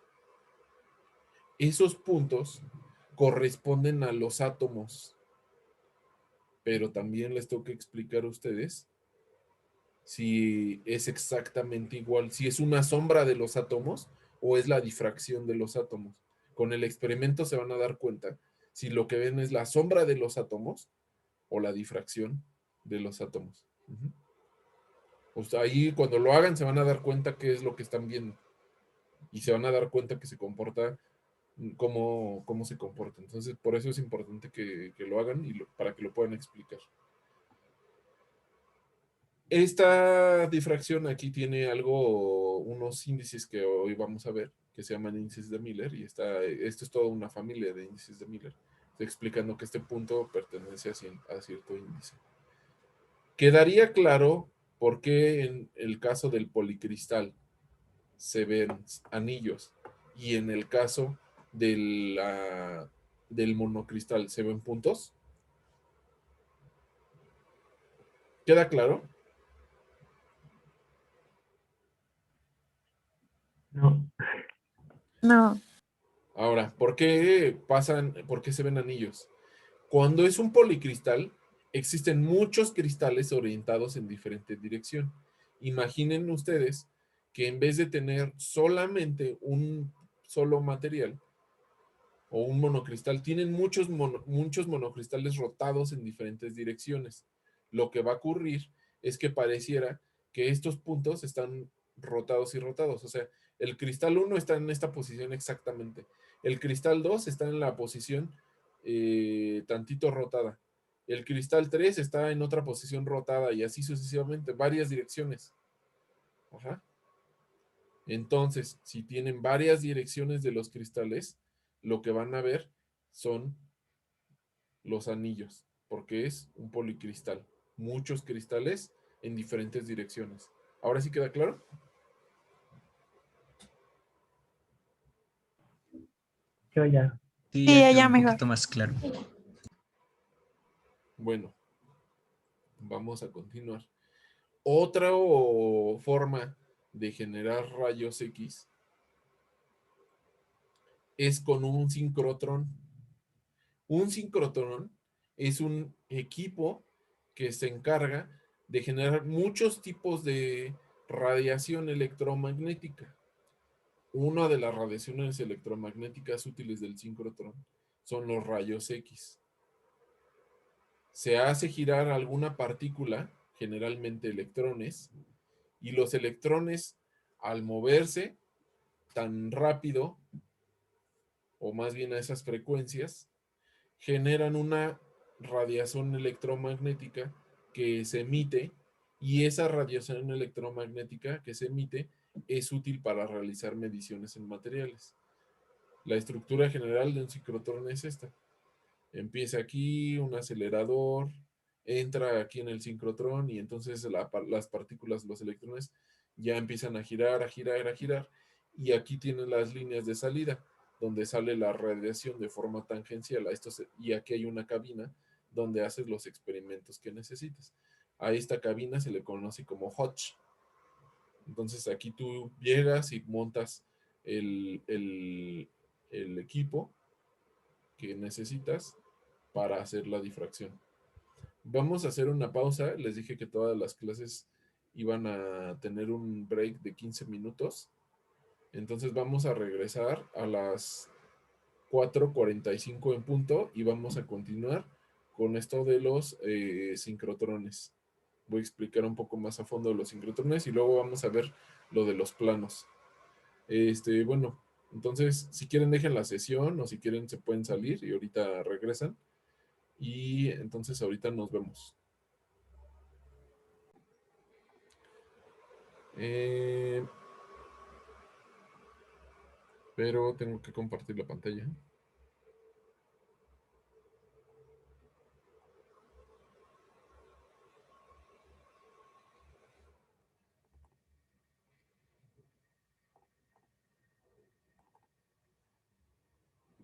Esos puntos corresponden a los átomos, pero también les tengo que explicar a ustedes si es exactamente igual, si es una sombra de los átomos o es la difracción de los átomos. Con el experimento se van a dar cuenta si lo que ven es la sombra de los átomos o la difracción de los átomos. O sea, ahí cuando lo hagan se van a dar cuenta qué es lo que están viendo. Y se van a dar cuenta que se comporta, cómo se comporta. Entonces, por eso es importante que lo hagan y para que lo puedan explicar. Esta difracción aquí tiene unos índices que hoy vamos a ver, que se llaman índices de Miller, y esto es toda una familia de índices de Miller, explicando que este punto pertenece a cierto índice. Quedaría claro por qué en el caso del policristal se ven anillos y en el caso del monocristal se ven puntos. ¿Queda claro? No. No. Ahora, ¿por qué se ven anillos? Cuando es un policristal, existen muchos cristales orientados en diferente dirección. Imaginen ustedes que en vez de tener solamente un solo material o un monocristal, tienen muchos monocristales rotados en diferentes direcciones. Lo que va a ocurrir es que pareciera que estos puntos están rotados y rotados. O sea, el cristal 1 está en esta posición exactamente. El cristal 2 está en la posición tantito rotada. El cristal 3 está en otra posición rotada y así sucesivamente, varias direcciones. Ajá. Entonces, si tienen varias direcciones de los cristales, lo que van a ver son los anillos, porque es un policristal. Muchos cristales en diferentes direcciones. ¿Ahora sí queda claro? Yo ya. Sí, Sí, ya quedó ya un mejor. poquito más claro. Bueno, vamos a continuar. Otra forma de generar rayos X es con un sincrotrón. Un sincrotrón es un equipo que se encarga de generar muchos tipos de radiación electromagnética. Una de las radiaciones electromagnéticas útiles del sincrotrón son los rayos X. Se hace girar alguna partícula, generalmente electrones, y los electrones, al moverse tan rápido, o más bien a esas frecuencias, generan una radiación electromagnética que se emite, y esa radiación electromagnética que se emite es útil para realizar mediciones en materiales. La estructura general de un sincrotrón es esta. Empieza aquí un acelerador, entra aquí en el sincrotrón y entonces las partículas, los electrones, ya empiezan a girar, a girar, a girar, y aquí tienen las líneas de salida, donde sale la radiación de forma tangencial a estos, y aquí hay una cabina donde haces los experimentos que necesitas. A esta cabina se le conoce como Hodge. Entonces aquí tú llegas y montas el equipo que necesitas para hacer la difracción. Vamos a hacer una pausa. Les dije que todas las clases iban a tener un break de 15 minutos. Entonces vamos a regresar a las 4:45 en punto y vamos a continuar con esto de los sincrotrones. Voy a explicar un poco más a fondo los sincrotrones y luego vamos a ver lo de los planos. Bueno, entonces si quieren dejen la sesión o si quieren se pueden salir y ahorita regresan. Y entonces ahorita nos vemos. Pero tengo que compartir la pantalla.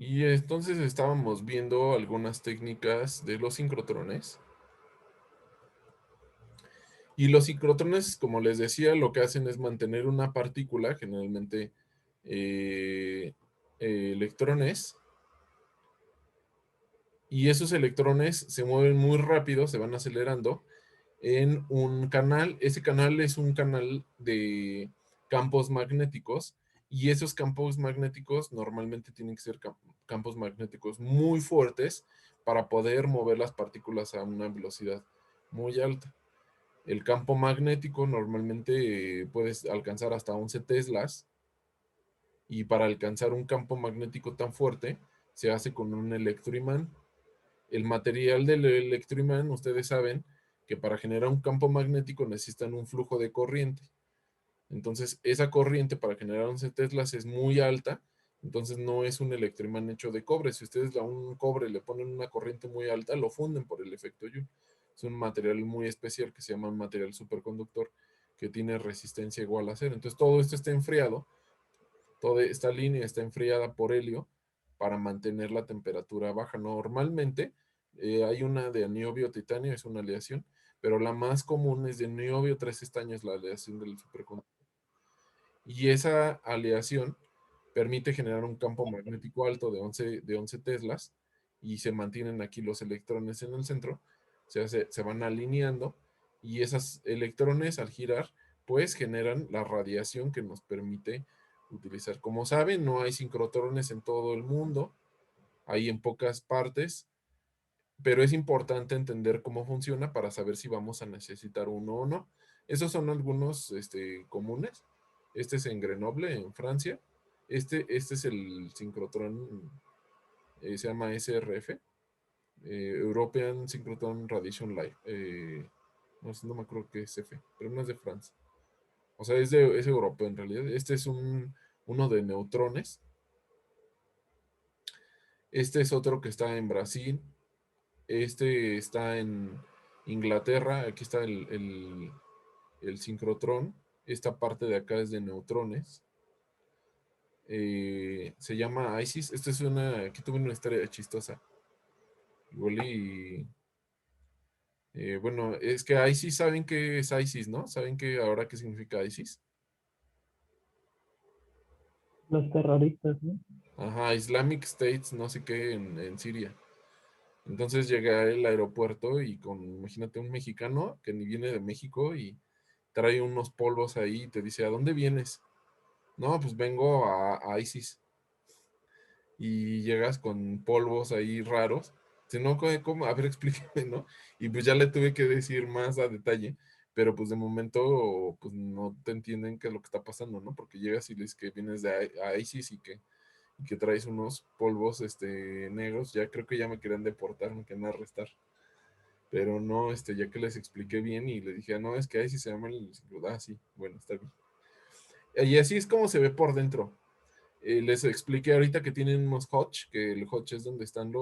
Y entonces estábamos viendo algunas técnicas de los sincrotrones. Y los sincrotrones, como les decía, lo que hacen es mantener una partícula, generalmente electrones, y esos electrones se mueven muy rápido, se van acelerando en un canal. Ese canal es un canal de campos magnéticos, y esos campos magnéticos normalmente tienen que ser campos magnéticos muy fuertes para poder mover las partículas a una velocidad muy alta. El campo magnético normalmente puedes alcanzar hasta 11 teslas, y para alcanzar un campo magnético tan fuerte se hace con un electroimán. El material del electroimán, ustedes saben que para generar un campo magnético necesitan un flujo de corriente. Entonces, esa corriente para generar 11 teslas es muy alta, entonces no es un electroimán hecho de cobre. Si ustedes a un cobre le ponen una corriente muy alta, lo funden por el efecto Joule. Es un material muy especial que se llama un material superconductor que tiene resistencia igual a cero. Entonces, todo esto está enfriado, toda esta línea está enfriada por helio para mantener la temperatura baja. Normalmente hay una de niobio titanio, es una aleación, pero la más común es de niobio 3 estaños, la aleación del superconductor. Y esa aleación permite generar un campo magnético alto de 11 teslas, y se mantienen aquí los electrones en el centro, se van alineando, y esos electrones al girar pues generan la radiación que nos permite utilizar. Como saben, no hay sincrotrones en todo el mundo, hay en pocas partes, pero es importante entender cómo funciona para saber si vamos a necesitar uno o no. Esos son algunos comunes. Este es en Grenoble, en Francia. Este es el sincrotrón, se llama SRF, European Synchrotron Radiation Light. No me acuerdo qué es F, pero no es de Francia. O sea, es europeo en realidad. Este es uno de neutrones. Este es otro que está en Brasil. Este está en Inglaterra. Aquí está el sincrotrón. Esta parte de acá es de neutrones. Se llama ISIS. Aquí tuve una historia chistosa. Igual bueno, es que ISIS, ¿saben qué es ISIS, no? ¿Saben ahora qué significa ISIS? Los terroristas, ¿no? Ajá, Islamic States, no sé qué, en Siria. Entonces llegué al aeropuerto y imagínate, un mexicano que ni viene de México y trae unos polvos ahí y te dice, ¿a dónde vienes? No, pues vengo a ISIS. Y llegas con polvos ahí raros. Si no, ¿cómo? A ver, explíqueme, ¿no? Y pues ya le tuve que decir más a detalle, pero pues de momento pues no te entienden qué es lo que está pasando, ¿no? Porque llegas y les que vienes a ISIS y que traes unos polvos negros, ya creo que ya me querían deportar, me querían arrestar. Pero no, ya que les expliqué bien y le dije, no, es que ISIS se llama sí, bueno, está bien. Y así es como se ve por dentro. Les expliqué ahorita que tienen unos hotch, que el hotch es donde están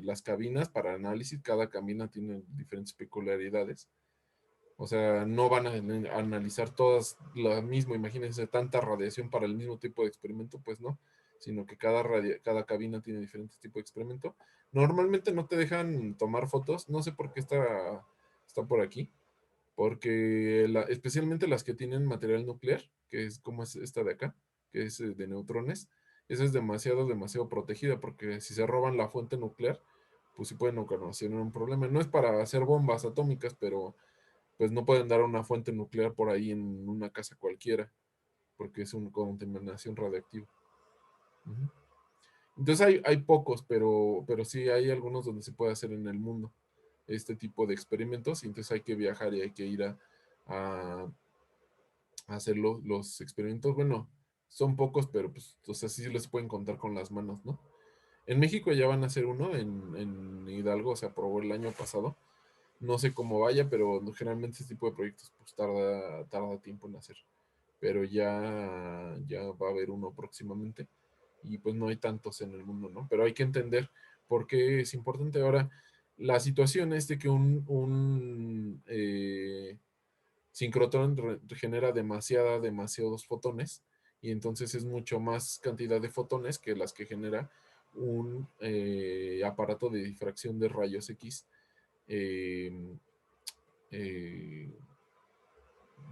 las cabinas para análisis. Cada cabina tiene diferentes peculiaridades. O sea, no van a analizar todas lo mismo. Imagínense tanta radiación para el mismo tipo de experimento, pues no, sino que cada cabina tiene diferentes tipos de experimento. Normalmente no te dejan tomar fotos, no sé por qué está por aquí, porque especialmente las que tienen material nuclear, que es como es esta de acá, que es de neutrones, esa es demasiado, demasiado protegida, porque si se roban la fuente nuclear, pues sí pueden ocasionar un problema. No es para hacer bombas atómicas, pero pues no pueden dar una fuente nuclear por ahí en una casa cualquiera, porque es una contaminación radiactiva. Ujú. Entonces hay pocos, pero sí hay algunos donde se puede hacer en el mundo este tipo de experimentos, y entonces hay que viajar y hay que ir a hacer los experimentos. Bueno, son pocos, pero pues, o sea, sí les pueden contar con las manos, ¿no? En México ya van a hacer uno, en Hidalgo, se aprobó el año pasado. No sé cómo vaya, pero generalmente este tipo de proyectos pues tarda tiempo en hacer. Pero ya va a haber uno próximamente, y pues no hay tantos en el mundo, ¿no? Pero hay que entender por qué es importante. Ahora, la situación es de que un sincrotrón genera demasiados fotones, y entonces es mucho más cantidad de fotones que las que genera un aparato de difracción de rayos X eh, eh,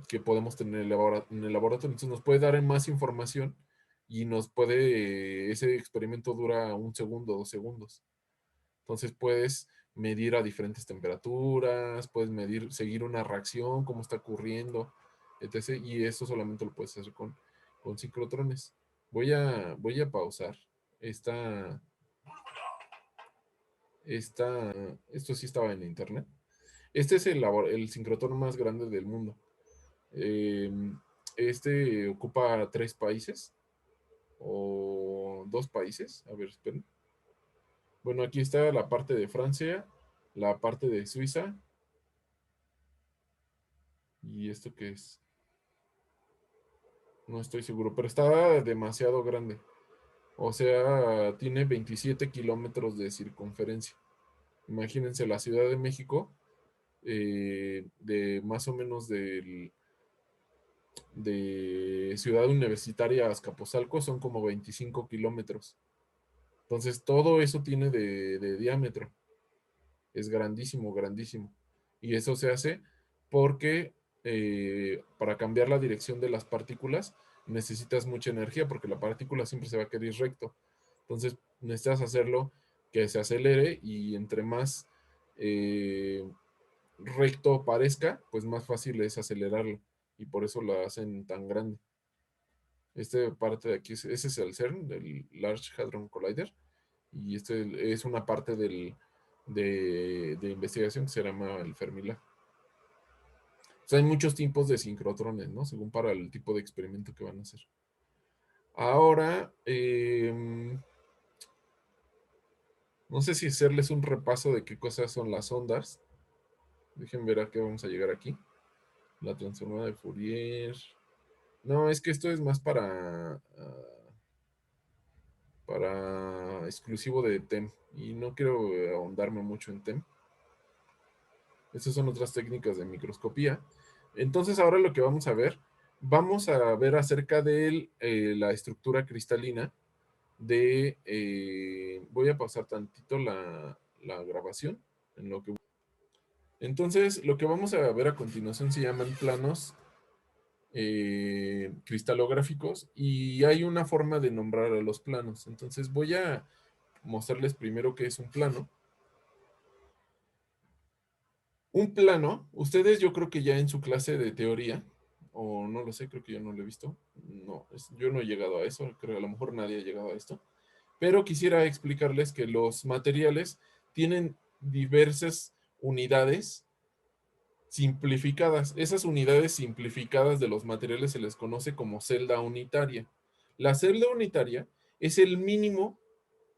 que podemos tener en el laboratorio. Entonces nos puede dar más información, y ese experimento dura 1 segundo, 2 segundos. Entonces puedes medir a diferentes temperaturas, puedes seguir una reacción, cómo está ocurriendo, etc. Y eso solamente lo puedes hacer con sincrotrones. Voy a pausar esto sí estaba en internet. Este es el sincrotrón más grande del mundo. Este ocupa 3 países o 2 países. A ver, esperen. Bueno, aquí está la parte de Francia, la parte de Suiza. ¿Y esto qué es? No estoy seguro, pero está demasiado grande. O sea, tiene 27 kilómetros de circunferencia. Imagínense la Ciudad de México, de más o menos de Ciudad Universitaria a Azcapotzalco son como 25 kilómetros. Entonces, todo eso tiene de diámetro. Es grandísimo, grandísimo. Y eso se hace porque para cambiar la dirección de las partículas necesitas mucha energía porque la partícula siempre se va a querer ir recto. Entonces, necesitas hacerlo que se acelere y entre más recto parezca, pues más fácil es acelerarlo. Y por eso lo hacen tan grande. Esta parte de aquí, ese es el CERN, el Large Hadron Collider, y este es una parte de investigación que se llama el Fermilab. O sea, hay muchos tipos de sincrotrones, ¿no? Según para el tipo de experimento que van a hacer. Ahora, no sé si hacerles un repaso de qué cosas son las ondas. Dejen ver a qué vamos a llegar aquí. La transformada de Fourier. No, es que esto es más para exclusivo de TEM. Y no quiero ahondarme mucho en TEM. Estas son otras técnicas de microscopía. Entonces ahora lo que vamos a ver acerca de la estructura cristalina voy a pasar tantito la grabación. Entonces lo que vamos a ver a continuación se llaman planos cristalográficos y hay una forma de nombrar a los planos. Entonces voy a mostrarles primero qué es un plano. Un plano, ustedes yo creo que ya en su clase de teoría, o no lo sé, creo que yo no lo he visto, no, yo no he llegado a eso, creo que a lo mejor nadie ha llegado a esto, pero quisiera explicarles que los materiales tienen diversas unidades simplificadas. Esas unidades simplificadas de los materiales se les conoce como celda unitaria. La celda unitaria es el mínimo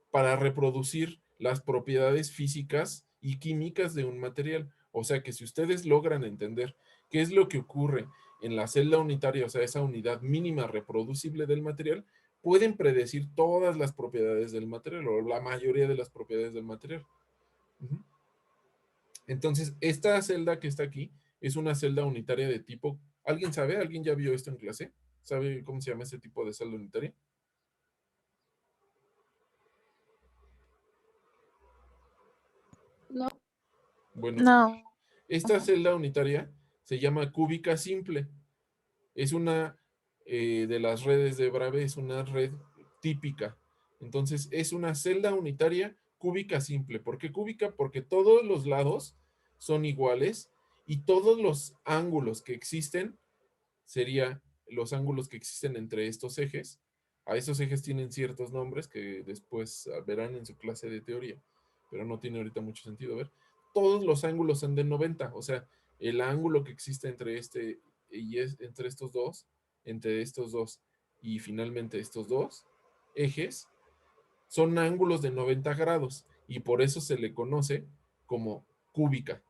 para reproducir las propiedades físicas y químicas de un material. O sea que si ustedes logran entender qué es lo que ocurre en la celda unitaria, o sea, esa unidad mínima reproducible del material, pueden predecir todas las propiedades del material o la mayoría de las propiedades del material. Entonces, esta celda que está aquí es una celda unitaria de tipo... ¿Alguien sabe? ¿Alguien ya vio esto en clase? ¿Sabe cómo se llama este tipo de celda unitaria? No. Bueno, No. esta celda unitaria se llama cúbica simple. Es una de las redes de Bravais, es una red típica. Entonces, es una celda unitaria cúbica simple. ¿Por qué cúbica? Porque todos los lados son iguales y todos los ángulos que existen serían los ángulos que existen entre estos ejes. A esos ejes tienen ciertos nombres que después verán en su clase de teoría, pero no tiene ahorita mucho sentido ver. Todos los ángulos son de 90, o sea, el ángulo que existe entre entre estos dos y finalmente estos dos ejes son ángulos de 90 grados y por eso se le conoce como cúbica.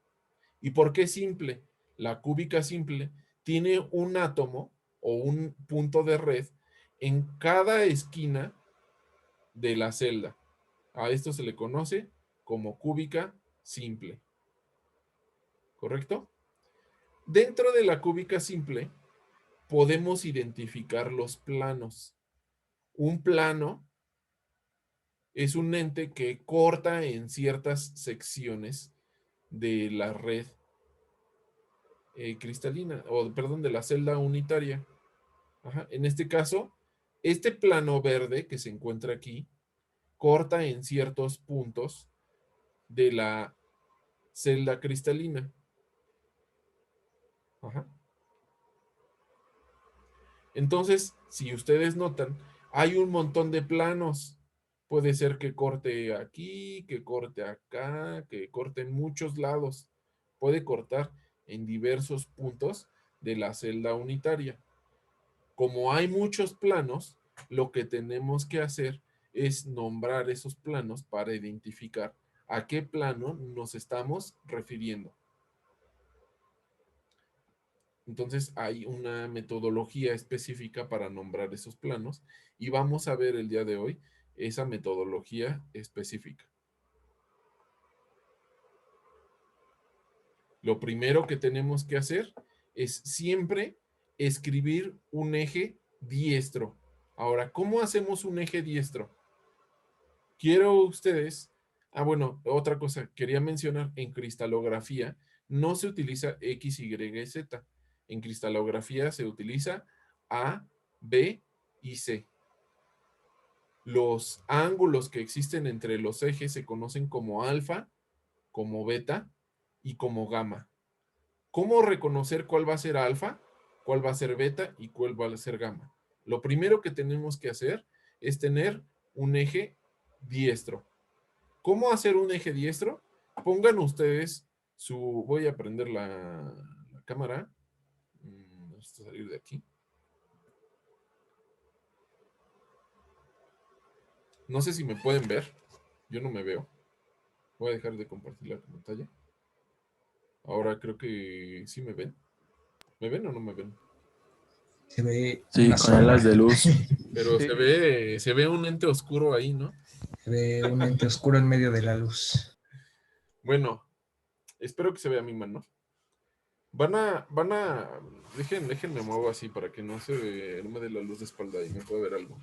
¿Y por qué simple? La cúbica simple tiene un átomo o un punto de red en cada esquina de la celda. A esto se le conoce como cúbica simple. ¿Correcto? Dentro de la cúbica simple podemos identificar los planos. Un plano es un ente que corta en ciertas secciones de la red cristalina, o perdón, de la celda unitaria. Ajá. En este caso, este plano verde que se encuentra aquí corta en ciertos puntos de la celda cristalina. Ajá. Entonces, si ustedes notan, Hay un montón de planos. Puede ser que corte aquí, que corte acá, que corte en muchos lados. Puede cortar en diversos puntos de la celda unitaria. Como hay muchos planos, lo que tenemos que hacer es nombrar esos planos para identificar a qué plano nos estamos refiriendo. Entonces hay una metodología específica para nombrar esos planos y vamos a ver el día de hoy esa metodología específica. Lo primero que tenemos que hacer es siempre escribir un eje diestro. Ahora, ¿cómo hacemos un eje diestro? Quiero ustedes, bueno, otra cosa, quería mencionar, en cristalografía no se utiliza X, Y y Z. En cristalografía se utiliza A, B y C. Los ángulos que existen entre los ejes se conocen como alfa, como beta y como gamma. ¿Cómo reconocer cuál va a ser alfa, cuál va a ser beta y cuál va a ser gamma? Lo primero que tenemos que hacer es tener un eje diestro. ¿Cómo hacer un eje diestro? Pongan ustedes voy a prender la cámara. Vamos a salir de aquí. No sé si me pueden ver. Yo no me veo. Voy a dejar de compartir la pantalla. Ahora creo que sí me ven. ¿Me ven o no me ven? Se ve Sí, una con sombra. el haz de luz. Pero Sí. se ve un ente oscuro ahí, ¿no? Se ve un ente oscuro en medio de la luz. Bueno, espero que se vea mi mano. Déjenme muevo así para que no me dé la luz de espalda y me pueda ver algo.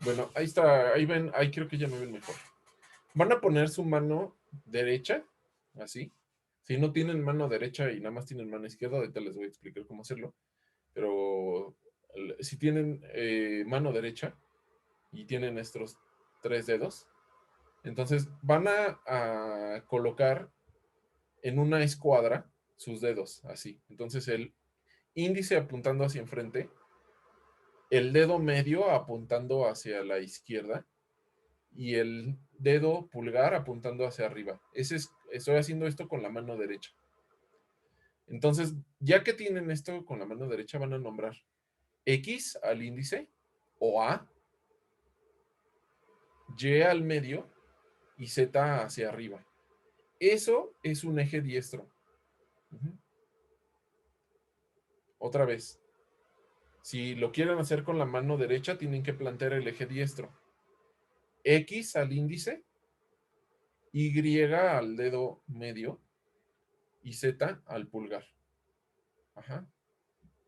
Bueno, ahí está, ahí ven, ahí creo que ya me ven mejor. Van a poner su mano derecha, así. Si no tienen mano derecha y nada más tienen mano izquierda, ahorita les voy a explicar cómo hacerlo. Pero si tienen mano derecha y tienen estos 3 dedos, entonces van a colocar en una escuadra sus dedos, así. Entonces el índice apuntando hacia enfrente, el dedo medio apuntando hacia la izquierda y el dedo pulgar apuntando hacia arriba. Estoy haciendo esto con la mano derecha. Entonces, ya que tienen esto con la mano derecha, van a nombrar X al índice o A, Y al medio y Z hacia arriba. Eso es un eje diestro. Otra vez. Si lo quieren hacer con la mano derecha, tienen que plantear el eje diestro. X al índice, Y al dedo medio y Z al pulgar. Ajá.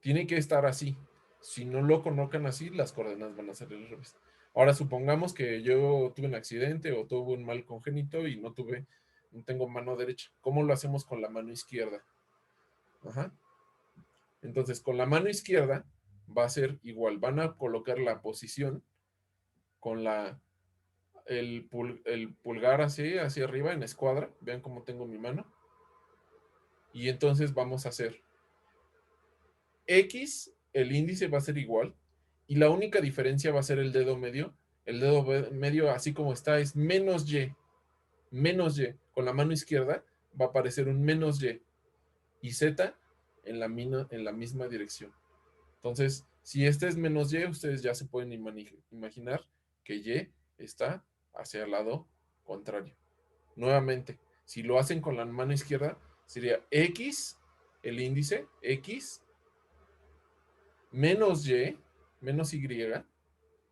Tiene que estar así. Si no lo colocan así, las coordenadas van a ser al revés. Ahora supongamos que yo tuve un accidente o tuve un mal congénito y no tengo mano derecha. ¿Cómo lo hacemos con la mano izquierda? Ajá. Entonces, con la mano izquierda va a ser igual. Van a colocar la posición con el pulgar hacia arriba en escuadra. Vean cómo tengo mi mano. Y entonces vamos a hacer X, el índice va a ser igual. Y la única diferencia va a ser el dedo medio. El dedo medio, así como está, es menos Y. Menos Y. Con la mano izquierda va a aparecer un menos Y. Y Z en la misma dirección. Entonces, si este es menos Y, ustedes ya se pueden imaginar que Y está hacia el lado contrario. Nuevamente, si lo hacen con la mano izquierda, sería X, el índice, X, menos Y, menos Y,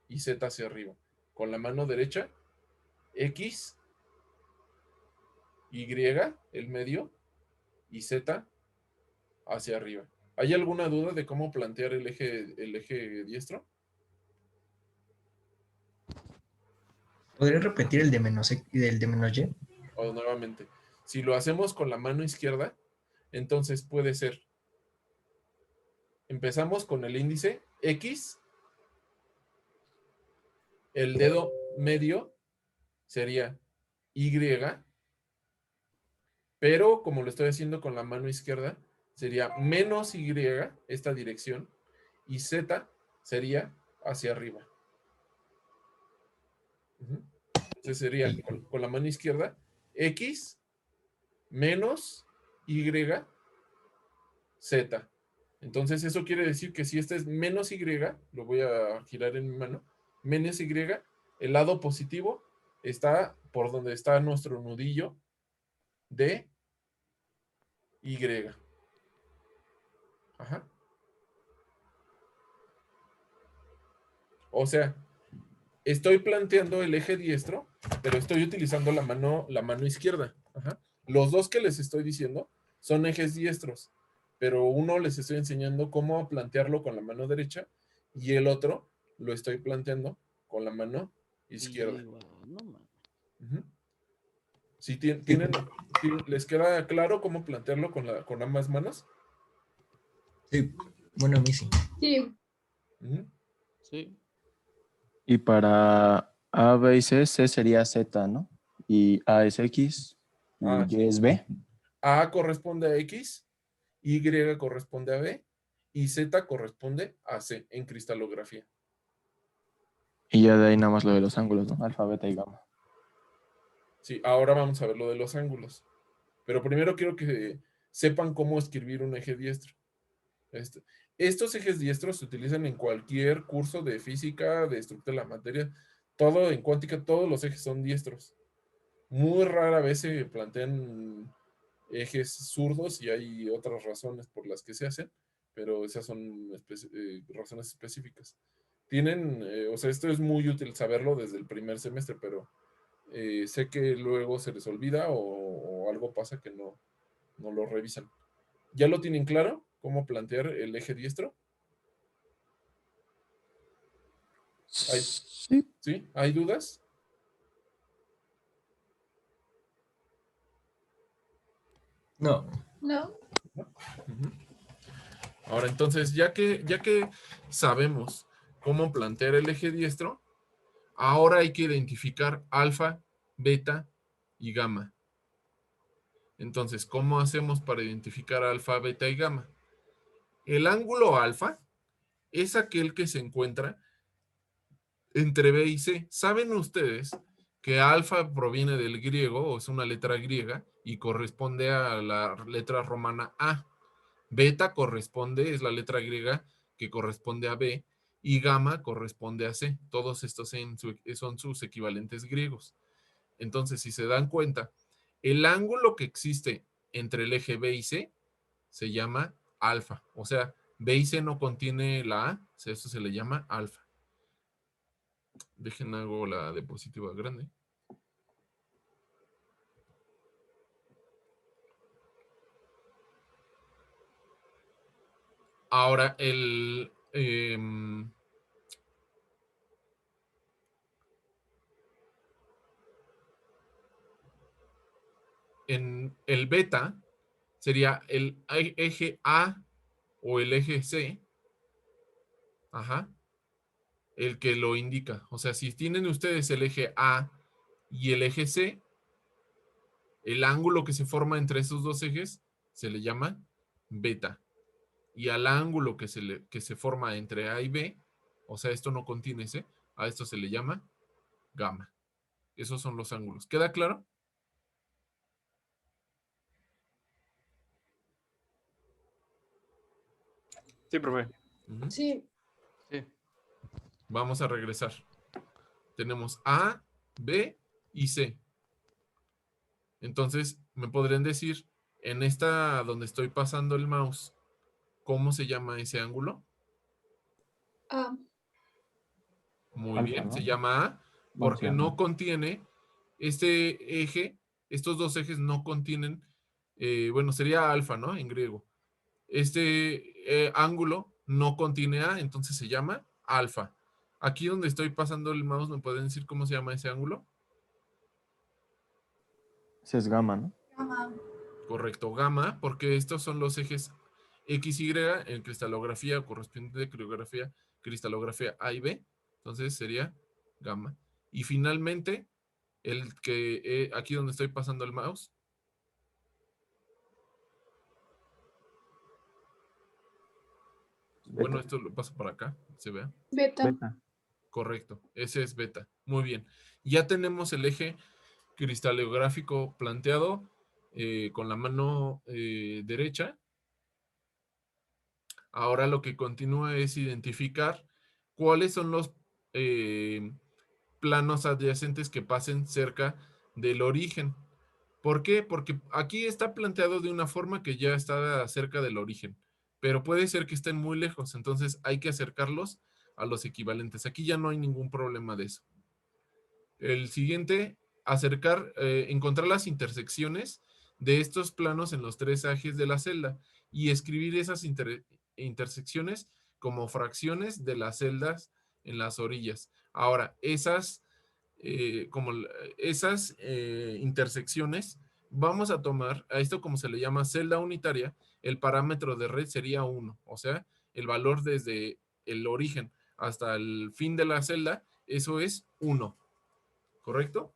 y Z hacia arriba. Con la mano derecha, X, Y, el medio, y Z hacia arriba. ¿Hay alguna duda de cómo plantear el eje diestro? ¿Podrías repetir el de menos Y? O nuevamente, si lo hacemos con la mano izquierda, entonces puede ser, empezamos con el índice X, el dedo medio sería Y, pero como lo estoy haciendo con la mano izquierda, sería menos Y, esta dirección, y Z sería hacia arriba. Ujú. Entonces sería con la mano izquierda X menos Y, Z. Entonces eso quiere decir que si este es menos Y, lo voy a girar en mi mano, menos Y, el lado positivo está por donde está nuestro nudillo de Y. Ajá. O sea, estoy planteando el eje diestro, pero estoy utilizando la mano izquierda. Ajá. Los dos que les estoy diciendo son ejes diestros, pero uno les estoy enseñando cómo plantearlo con la mano derecha y el otro lo estoy planteando con la mano izquierda. Ujú. Si ¿les queda claro cómo plantearlo con ambas manos? Sí, bueno, a mí sí. Sí. Ujú. Sí. Y para A, B y C, C sería Z, ¿no? Y A es X y Ah, Y es B. A corresponde a X, Y corresponde a B y Z corresponde a C en cristalografía. Y ya de ahí nada más lo de los ángulos, ¿no? Alfa, beta y gamma. Sí, ahora vamos a ver lo de los ángulos. Pero primero quiero que sepan cómo escribir un eje diestro. Estos ejes diestros se utilizan en cualquier curso de física, de estructura de la materia. Todo en cuántica, todos los ejes son diestros. Muy rara vez se plantean ejes zurdos y hay otras razones por las que se hacen, pero esas son razones específicas. O sea, esto es muy útil saberlo desde el primer semestre, pero sé que luego se les olvida o algo pasa que no lo revisan. ¿Ya lo tienen claro? ¿Cómo plantear el eje diestro? Sí. ¿Sí? ¿Hay dudas? No, ¿No? Ujú. Ahora, entonces, ya que sabemos cómo plantear el eje diestro, ahora hay que identificar alfa, beta y gamma. Entonces, ¿cómo hacemos para identificar alfa, beta y gamma? El ángulo alfa es aquel que se encuentra entre B y C. ¿Saben ustedes que alfa proviene del griego, o es una letra griega, y corresponde a la letra romana A? Beta es la letra griega que corresponde a B, y gamma corresponde a C. Todos estos son sus equivalentes griegos. Entonces, si se dan cuenta, el ángulo que existe entre el eje B y C se llama alfa. O sea, B y C no contiene la A, eso se le llama alfa. Dejen hago la diapositiva grande. Ahora, en el beta sería el eje A o el eje C, ajá, el que lo indica. O sea, si tienen ustedes el eje A y el eje C, el ángulo que se forma entre esos dos ejes se le llama beta. Y al ángulo que se forma entre A y B, o sea, esto no contiene C, a esto se le llama gamma. Esos son los ángulos. ¿Queda claro? Sí, profe. Ujú. Sí. Sí. Vamos a regresar. Tenemos A, B y C. Entonces, me podrían decir, en esta donde estoy pasando el mouse, ¿cómo se llama ese ángulo? Ah, Muy Alfa, bien, ¿no? se llama A Bueno, porque sí, no contiene este eje, estos dos ejes no contienen, bueno, sería alfa, ¿no? En griego. Este ángulo no contiene A, entonces se llama alfa. Aquí donde estoy pasando el mouse, ¿me pueden decir cómo se llama ese ángulo? ese es gamma, ¿no? ajá. Correcto, gamma, porque estos son los ejes X, Y en cristalografía o correspondiente de cristalografía A y B. Entonces sería gamma. Y finalmente, el que aquí donde estoy pasando el mouse. Bueno, esto lo paso para acá, se vea. Beta. Beta. Correcto, ese es beta. Muy bien. Ya tenemos el eje cristalográfico planteado con la mano derecha. Ahora lo que continúa es identificar cuáles son los planos adyacentes que pasen cerca del origen. ¿Por qué? Porque aquí está planteado de una forma que ya está cerca del origen, pero puede ser que estén muy lejos, entonces hay que acercarlos a los equivalentes. Aquí ya no hay ningún problema de eso. El siguiente, encontrar las intersecciones de estos planos en los tres ejes de la celda y escribir esas intersecciones como fracciones de las celdas en las orillas. Ahora, esas intersecciones, vamos a tomar a esto como se le llama celda unitaria, el parámetro de red sería 1, o sea, el valor desde el origen hasta el fin de la celda, eso es 1, ¿correcto?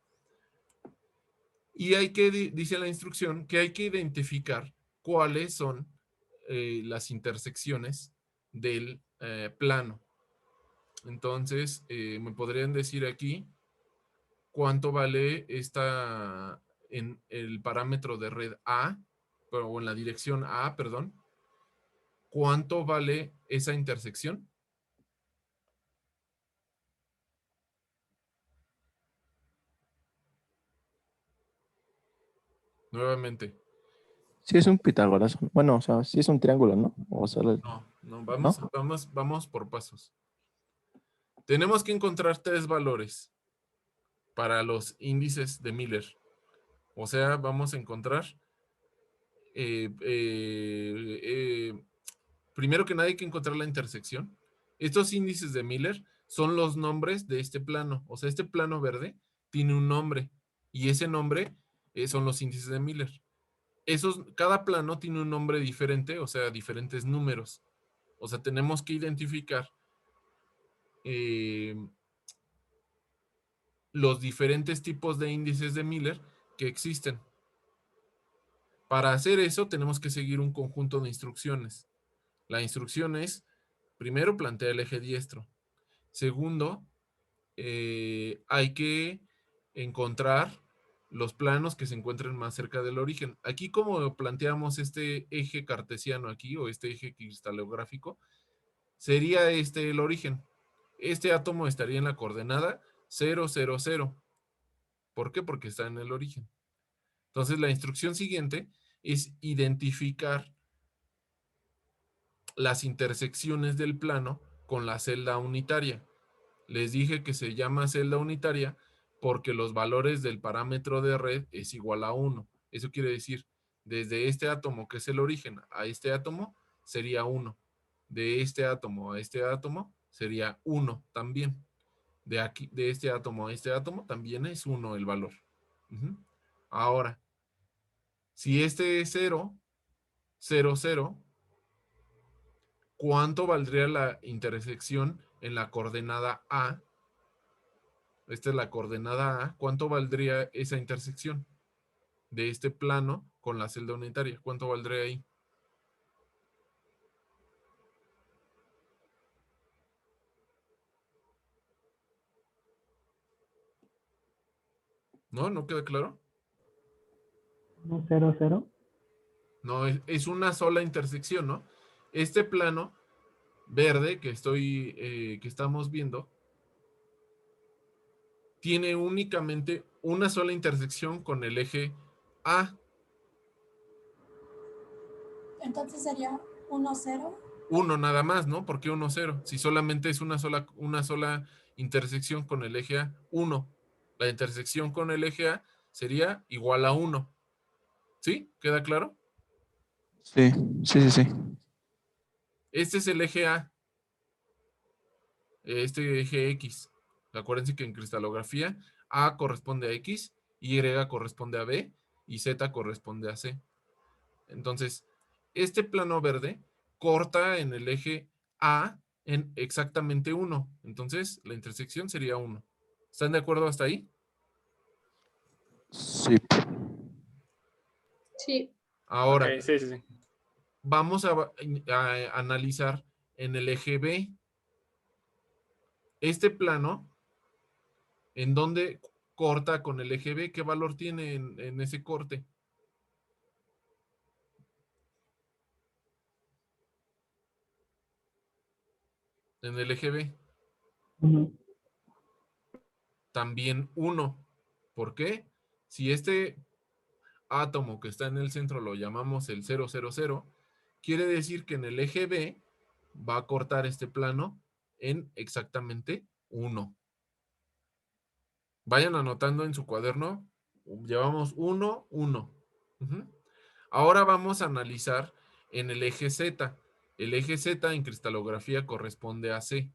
Y dice la instrucción, que hay que identificar cuáles son las intersecciones del plano. Entonces, me podrían decir aquí cuánto vale en el parámetro de red A, o en la dirección A, perdón. ¿Cuánto vale esa intersección? Nuevamente. Sí, es un Pitágoras. Bueno, o sea, sí es un triángulo, ¿no? O sea, No, vamos por pasos. Tenemos que encontrar tres valores para los índices de Miller. O sea, vamos a encontrar primero que nada hay que encontrar la intersección. Estos índices de Miller son los nombres de este plano. O sea, este plano verde tiene un nombre y ese nombre son los índices de Miller. Cada plano tiene un nombre diferente, o sea, diferentes números. O sea, tenemos que identificar los diferentes tipos de índices de Miller que existen. Para hacer eso tenemos que seguir un conjunto de instrucciones. La instrucción es, primero, plantea el eje diestro. Segundo, hay que encontrar los planos que se encuentren más cerca del origen. Aquí, como planteamos este eje cartesiano aquí, o este eje cristalográfico, sería este el origen. Este átomo estaría en la coordenada 0, 0, 0. ¿Por qué? Porque está en el origen. Entonces, la instrucción siguiente es identificar las intersecciones del plano con la celda unitaria. Les dije que se llama celda unitaria porque los valores del parámetro de red es igual a 1. Eso quiere decir, desde este átomo que es el origen a este átomo sería 1. De este átomo a este átomo sería 1 también. De este átomo a este átomo también es 1 el valor. Ahora, si este es 0, 0, 0, ¿cuánto valdría la intersección en la coordenada A? Esta es la coordenada A. ¿Cuánto valdría esa intersección de este plano con la celda unitaria? ¿Cuánto valdría ahí? ¿No? ¿No queda claro? 1, 0, 0. No, es una sola intersección, ¿no? Este plano verde que estamos viendo tiene únicamente una sola intersección con el eje A. Entonces sería 1, 0. 1 nada más, ¿no? ¿Por qué 1, 0? Si solamente es una sola intersección con el eje A, 1. La intersección con el eje A sería igual a 1. ¿Sí? ¿Queda claro? sí, sí, sí, sí. Este es el eje A. Este eje X. Acuérdense que en cristalografía A corresponde a X, Y corresponde a B y Z corresponde a C. Entonces, este plano verde corta en el eje A en exactamente 1. Entonces, la intersección sería 1. ¿Están de acuerdo hasta ahí? Sí. Sí. Ahora, Ok, sí, sí, sí. vamos a analizar en el eje B. Este plano, ¿en dónde corta con el eje B? ¿Qué valor tiene en ese corte? En el eje B. 1. También 1. ¿Por qué? Si este átomo que está en el centro lo llamamos el 0, 0, 0, quiere decir que en el eje B va a cortar este plano en exactamente 1. Vayan anotando en su cuaderno. Llevamos 1, 1. Ahora vamos a analizar en el eje Z. El eje Z en cristalografía corresponde a C.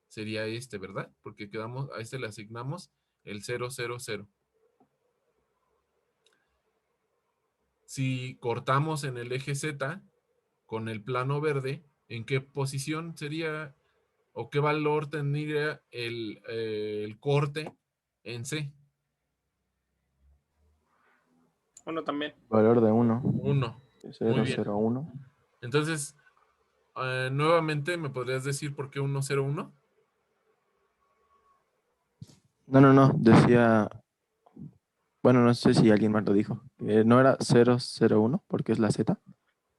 Sería este, ¿verdad? Porque a este le asignamos el 0, 0, 0. Si cortamos en el eje Z con el plano verde, ¿en qué posición sería o qué valor tendría el corte en C? 1 también. Valor de 1. 1. 0, Muy bien. 0, 1. Entonces, nuevamente, ¿me podrías decir por qué 1, 0, 1? No. Decía. Bueno, no sé si alguien más lo dijo. ¿No era 0, 0, 1? Porque es la Z.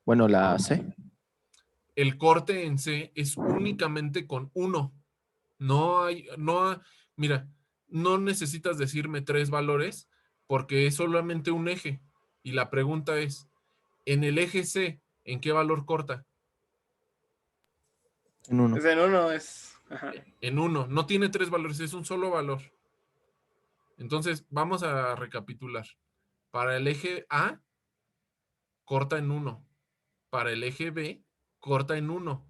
Bueno, la C. El corte en C es únicamente con 1. Mira, no necesitas decirme 3 valores porque es solamente un eje. Y la pregunta es, en el eje C, ¿en qué valor corta? En 1. Es en 1, es. Ajá. En 1. No tiene 3 valores, es un solo valor. Entonces, vamos a recapitular. Para el eje A, corta en 1. Para el eje B, corta en 1.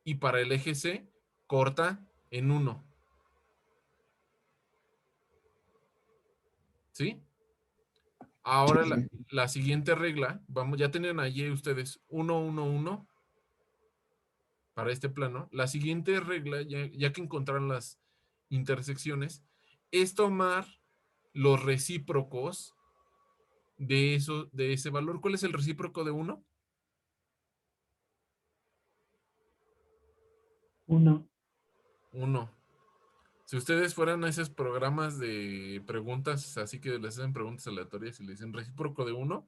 Y para el eje C, corta en 1. ¿Sí? Ahora Sí. la siguiente regla, ya tienen allí ustedes 1, 1, 1 para este plano. La siguiente regla, ya que encontraron las intersecciones, es tomar los recíprocos de ese valor. ¿Cuál es el recíproco de 1? 1. 1. Si ustedes fueran a esos programas de preguntas, así que les hacen preguntas aleatorias y le dicen recíproco de 1,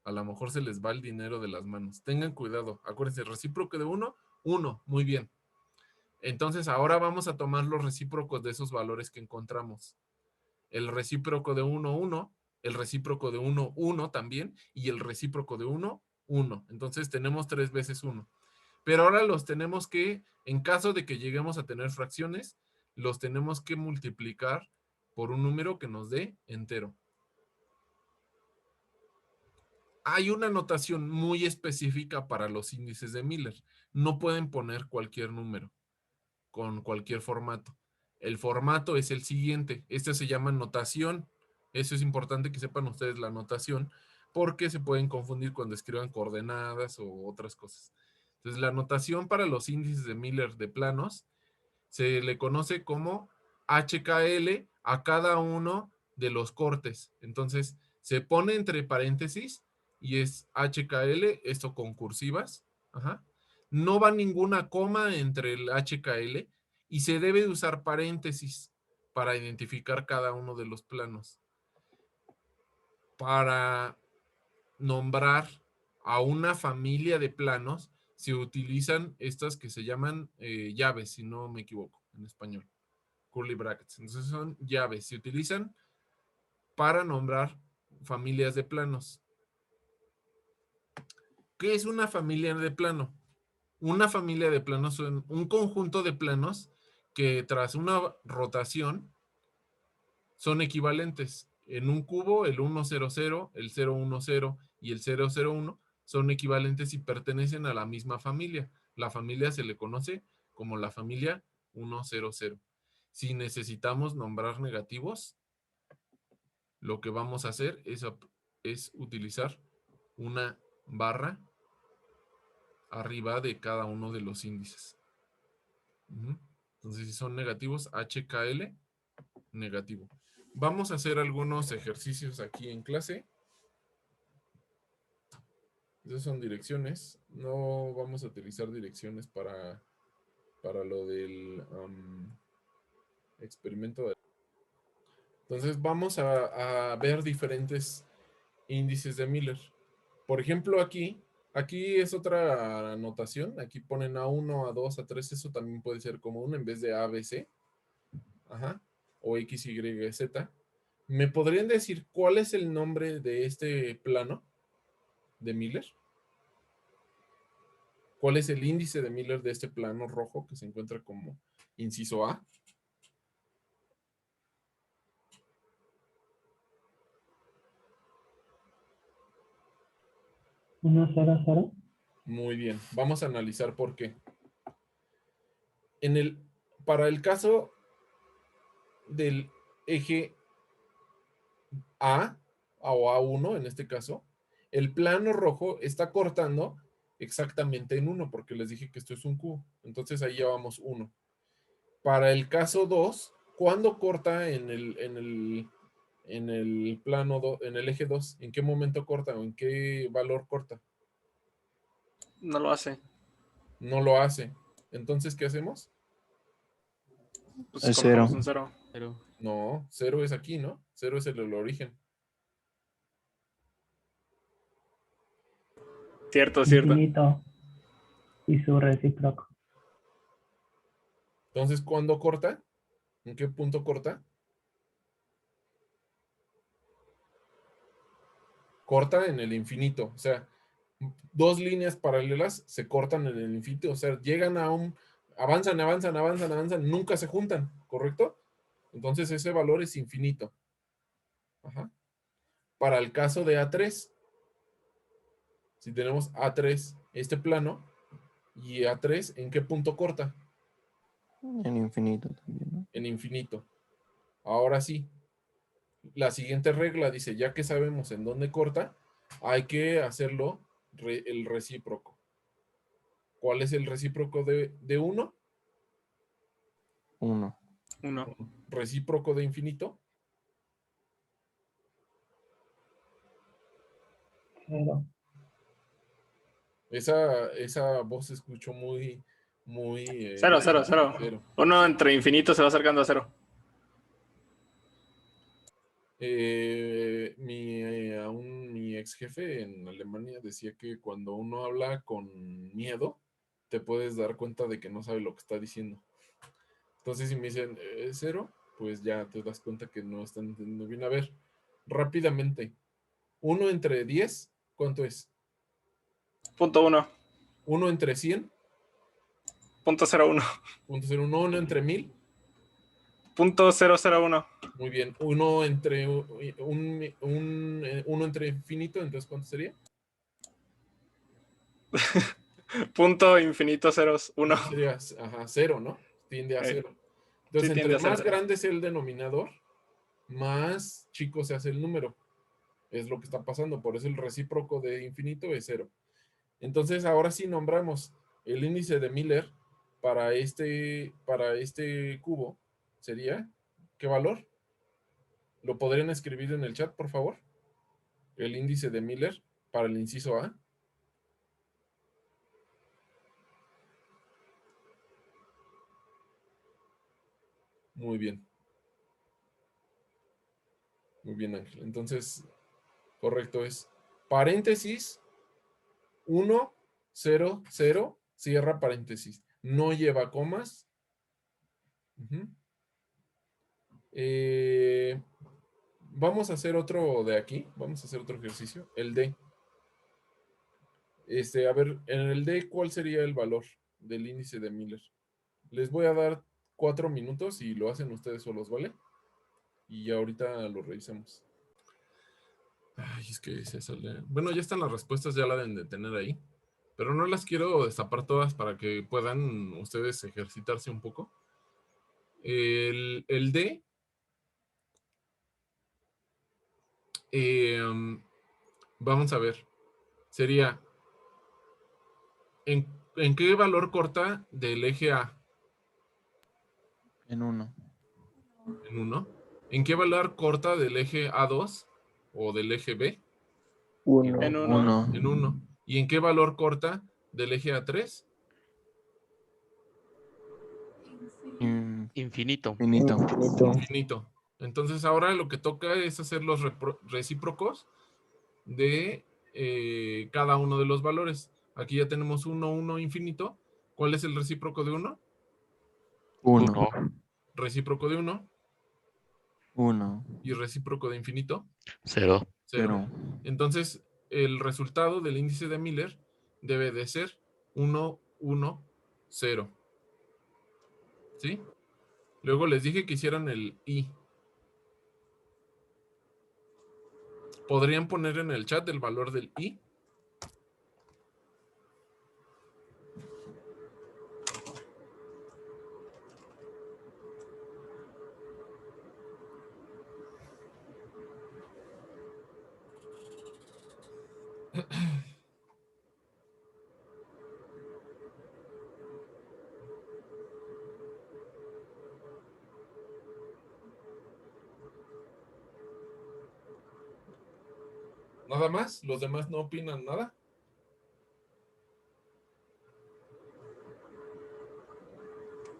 a lo mejor se les va el dinero de las manos. Tengan cuidado. Acuérdense, recíproco de 1, 1. Muy bien. Entonces, ahora vamos a tomar los recíprocos de esos valores que encontramos. El recíproco de 1, 1. El recíproco de 1, 1 también. Y el recíproco de 1, 1. Entonces, tenemos 3 veces 1. Pero ahora los tenemos que, en caso de que lleguemos a tener fracciones, los tenemos que multiplicar por un número que nos dé entero. Hay una notación muy específica para los índices de Miller. No pueden poner cualquier número con cualquier formato. El formato es el siguiente. Este se llama notación. Eso es importante que sepan ustedes la notación, porque se pueden confundir cuando escriban coordenadas o otras cosas. Entonces, la notación para los índices de Miller de planos se le conoce como HKL a cada uno de los cortes. Entonces, se pone entre paréntesis y es HKL, esto con cursivas. Ajá. No va ninguna coma entre el HKL y se debe de usar paréntesis para identificar cada uno de los planos. Para nombrar a una familia de planos se utilizan estas que se llaman llaves, si no me equivoco, en español. Curly brackets. Entonces son llaves. Se utilizan para nombrar familias de planos. ¿Qué es una familia de plano? Una familia de planos son un conjunto de planos que tras una rotación son equivalentes. En un cubo, el 1, 0, 0, el 0, 1, 0 y el 0, 0, 1 son equivalentes y pertenecen a la misma familia. La familia se le conoce como la familia 1, 0, 0. Si necesitamos nombrar negativos, lo que vamos a hacer es utilizar una barra arriba de cada uno de los índices. Entonces, si son negativos, HKL, negativo. Vamos a hacer algunos ejercicios aquí en clase. Esas son direcciones. No vamos a utilizar direcciones para para lo del experimento. Entonces vamos a ver diferentes índices de Miller. Por ejemplo, aquí es otra anotación. Aquí ponen A1, A2, A3. Eso también puede ser común en vez de ABC. Ajá. O X, Y, Z. ¿Me podrían decir cuál es el nombre de este plano de Miller? ¿Cuál es el índice de Miller de este plano rojo que se encuentra como inciso A? Uno, cero, cero. Muy bien. Vamos a analizar por qué. Para el caso del eje A o A1 en este caso, el plano rojo está cortando exactamente en 1 porque les dije que esto es un cubo. Entonces ahí llevamos 1. Para el caso 2, ¿cuándo corta en el plano, en el eje 2? ¿En qué momento corta o en qué valor corta? No lo hace. No lo hace. Entonces, ¿qué hacemos? Pues Es colocamos 0. un 0. Pero No, 0 es aquí, ¿no? 0 es el origen. Cierto. Infinito. Y su recíproco. Entonces, ¿cuándo corta? ¿En qué punto corta? Corta en el infinito. O sea, dos líneas paralelas se cortan en el infinito. O sea, llegan a avanzan, nunca se juntan, ¿correcto? Entonces ese valor es infinito. Ajá. Para el caso de A3, si tenemos A3, este plano, y A3, ¿en qué punto corta? En infinito también, ¿no? En infinito. Ahora sí, la siguiente regla dice, ya que sabemos en dónde corta, hay que hacerlo el recíproco. ¿Cuál es el recíproco de 1? 1. 1. Recíproco de infinito. Cero. Esa voz se escuchó muy... 0. cero. 1 entre infinito se va acercando a 0. Mi ex jefe en Alemania decía que cuando uno habla con miedo, te puedes dar cuenta de que no sabe lo que está diciendo. Entonces, si me dicen 0, pues ya te das cuenta que no están entendiendo bien. A ver, rápidamente. 1 entre 10, ¿cuánto es? Punto 1. 1 entre 100, Punto 01. punto 0. 1 entre 1000. Punto 001. Muy bien. 1 entre uno entre infinito, entonces ¿cuánto sería? Punto infinito 1. Sería, 0, ¿no? Tiende a 0. Entonces, Sí, tiende entre a ser más 0. grande sea el denominador, más chico se hace el número. Es lo que está pasando. Por eso el recíproco de infinito es 0. Entonces, ahora sí nombramos el índice de Miller para este cubo. ¿Sería? ¿Qué valor? ¿Lo podrían escribir en el chat, por favor? El índice de Miller para el inciso A. Muy bien. Muy bien, Ángel. Entonces, correcto es paréntesis 1, 0, 0, cierra paréntesis. No lleva comas. Vamos a hacer otro de aquí. Vamos a hacer otro ejercicio. El D. A ver, en el D, ¿cuál sería el valor del índice de Miller? Les voy a dar 4 minutos y lo hacen ustedes solos, ¿vale? Y ahorita lo revisamos. Ay, es que se sale. Bueno, ya están las respuestas, ya la deben de tener ahí. Pero no las quiero destapar todas para que puedan ustedes ejercitarse un poco. El D. Vamos a ver. Sería, ¿en qué valor corta del eje A? En 1. En 1. ¿En qué valor corta del eje A2 o del eje B? En 1. 1. En 1. ¿Y en qué valor corta del eje A3? Infinito. Finito. Infinito. Entonces ahora lo que toca es hacer los recíprocos de cada uno de los valores. Aquí ya tenemos 1, 1, infinito. ¿Cuál es el recíproco de 1? 1. Recíproco de 1 1. y recíproco de infinito. 0. 0. 0. Entonces, el resultado del índice de Miller debe de ser 1, 1, 0. ¿Sí? Luego les dije que hicieran el I. ¿Podrían poner en el chat el valor del I? ¿Nada más? ¿Los demás no opinan nada?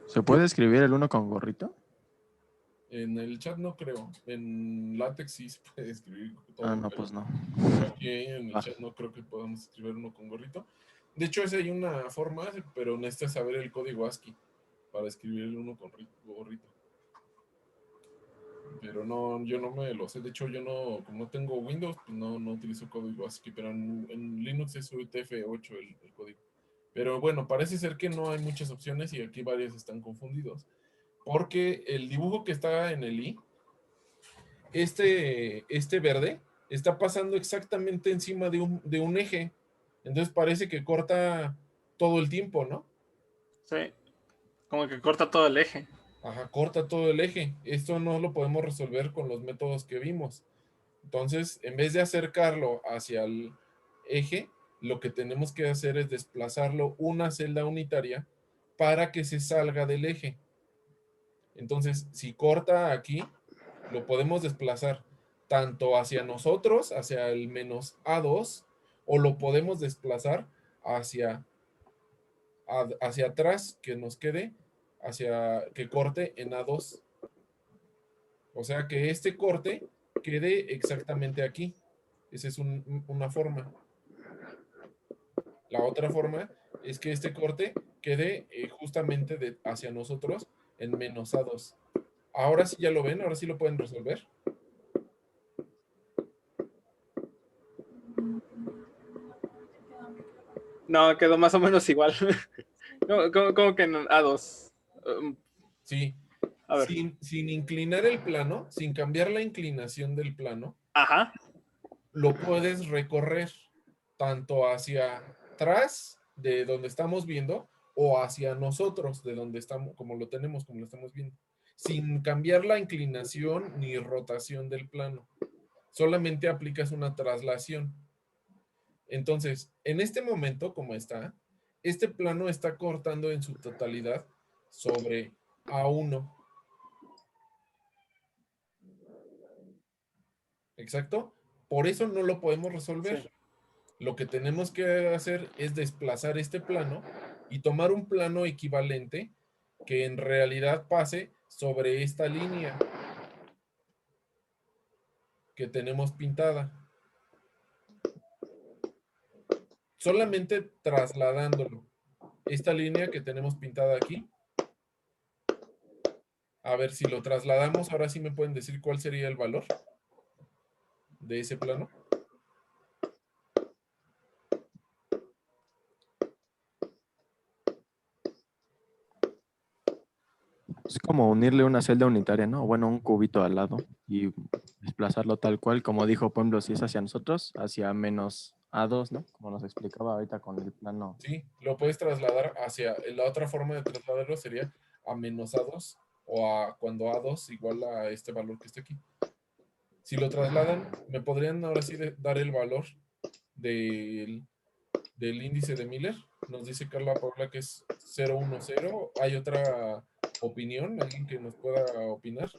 ¿Se puede escribir el 1 con gorrito? En el chat no creo. En LaTeX sí se puede escribir todo. Ah, no, pero pues no. aquí en el Ah. chat no creo que podamos escribir uno con gorrito. De hecho, esa hay una forma, pero necesitas saber el código ASCII para escribir el uno con gorrito. Pero no, yo no me lo sé. De hecho, yo no, como no tengo Windows, pues no utilizo código ASCII, pero en Linux es UTF-8 el código. Pero bueno, parece ser que no hay muchas opciones y aquí varios están confundidos. Porque el dibujo que está en el I, este verde, está pasando exactamente encima de un eje. Entonces parece que corta todo el tiempo, ¿no? Sí. Como que corta todo el eje. Ajá, corta todo el eje. Esto no lo podemos resolver con los métodos que vimos. Entonces, en vez de acercarlo hacia el eje, lo que tenemos que hacer es desplazarlo una celda unitaria para que se salga del eje. Entonces, si corta aquí, lo podemos desplazar tanto hacia nosotros, hacia el menos A2, o lo podemos desplazar hacia atrás, que nos quede, que corte en A2. O sea, que este corte quede exactamente aquí. Esa es una forma. La otra forma es que este corte quede justamente hacia nosotros en menos A2. Ahora sí ya lo ven, ahora sí lo pueden resolver. No, quedó más o menos igual. ¿Cómo que en A2? Sí. A ver. Sin inclinar el plano, sin cambiar la inclinación del plano, Ajá. lo puedes recorrer tanto hacia atrás de donde estamos viendo o hacia nosotros de donde estamos, como lo estamos viendo, sin cambiar la inclinación ni rotación del plano. Solamente aplicas una traslación. Entonces, en este momento, como está, este plano está cortando en su totalidad sobre A1. Exacto. Por eso no lo podemos resolver. Sí. Lo que tenemos que hacer es desplazar este plano y tomar un plano equivalente que en realidad pase sobre esta línea que tenemos pintada. Solamente trasladándolo. Esta línea que tenemos pintada aquí. A ver, si lo trasladamos, ahora sí me pueden decir cuál sería el valor de ese plano. Es como unirle una celda unitaria, ¿no? Bueno, un cubito al lado y desplazarlo tal cual, como dijo, por ejemplo, si es hacia nosotros, hacia menos A2, ¿no? Como nos explicaba ahorita con el plano. Sí, lo puedes trasladar hacia, la otra forma de trasladarlo sería a menos A2 o a cuando A2 igual a este valor que está aquí. Si lo trasladan, ¿me podrían ahora sí dar el valor del índice de Miller? Nos dice Carla Paula que es 010. ¿Hay otra opinión? ¿Alguien que nos pueda opinar?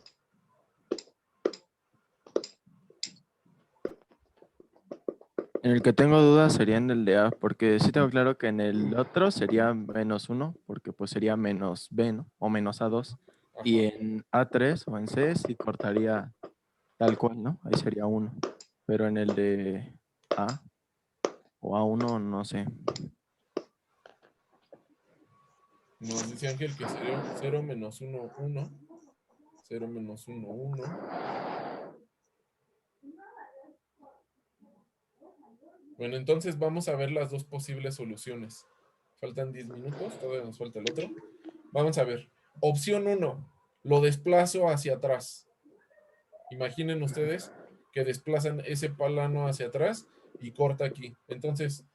En el que tengo dudas sería en el de A, porque sí tengo claro que en el otro sería -1, porque pues sería menos B, ¿no? O menos A2. Y Ajá. en A3 o en C sí cortaría tal cual, ¿no? Ahí sería 1. Pero en el de A o A1, no sé. Nos dice Ángel que sería 0 menos 1, 1. 0 menos 1, 1. Bueno, entonces vamos a ver las dos posibles soluciones. Faltan 10 minutos, todavía nos falta el otro. Vamos a ver. Opción 1, lo desplazo hacia atrás. Imaginen ustedes que desplazan ese plano hacia atrás y corta aquí. Entonces,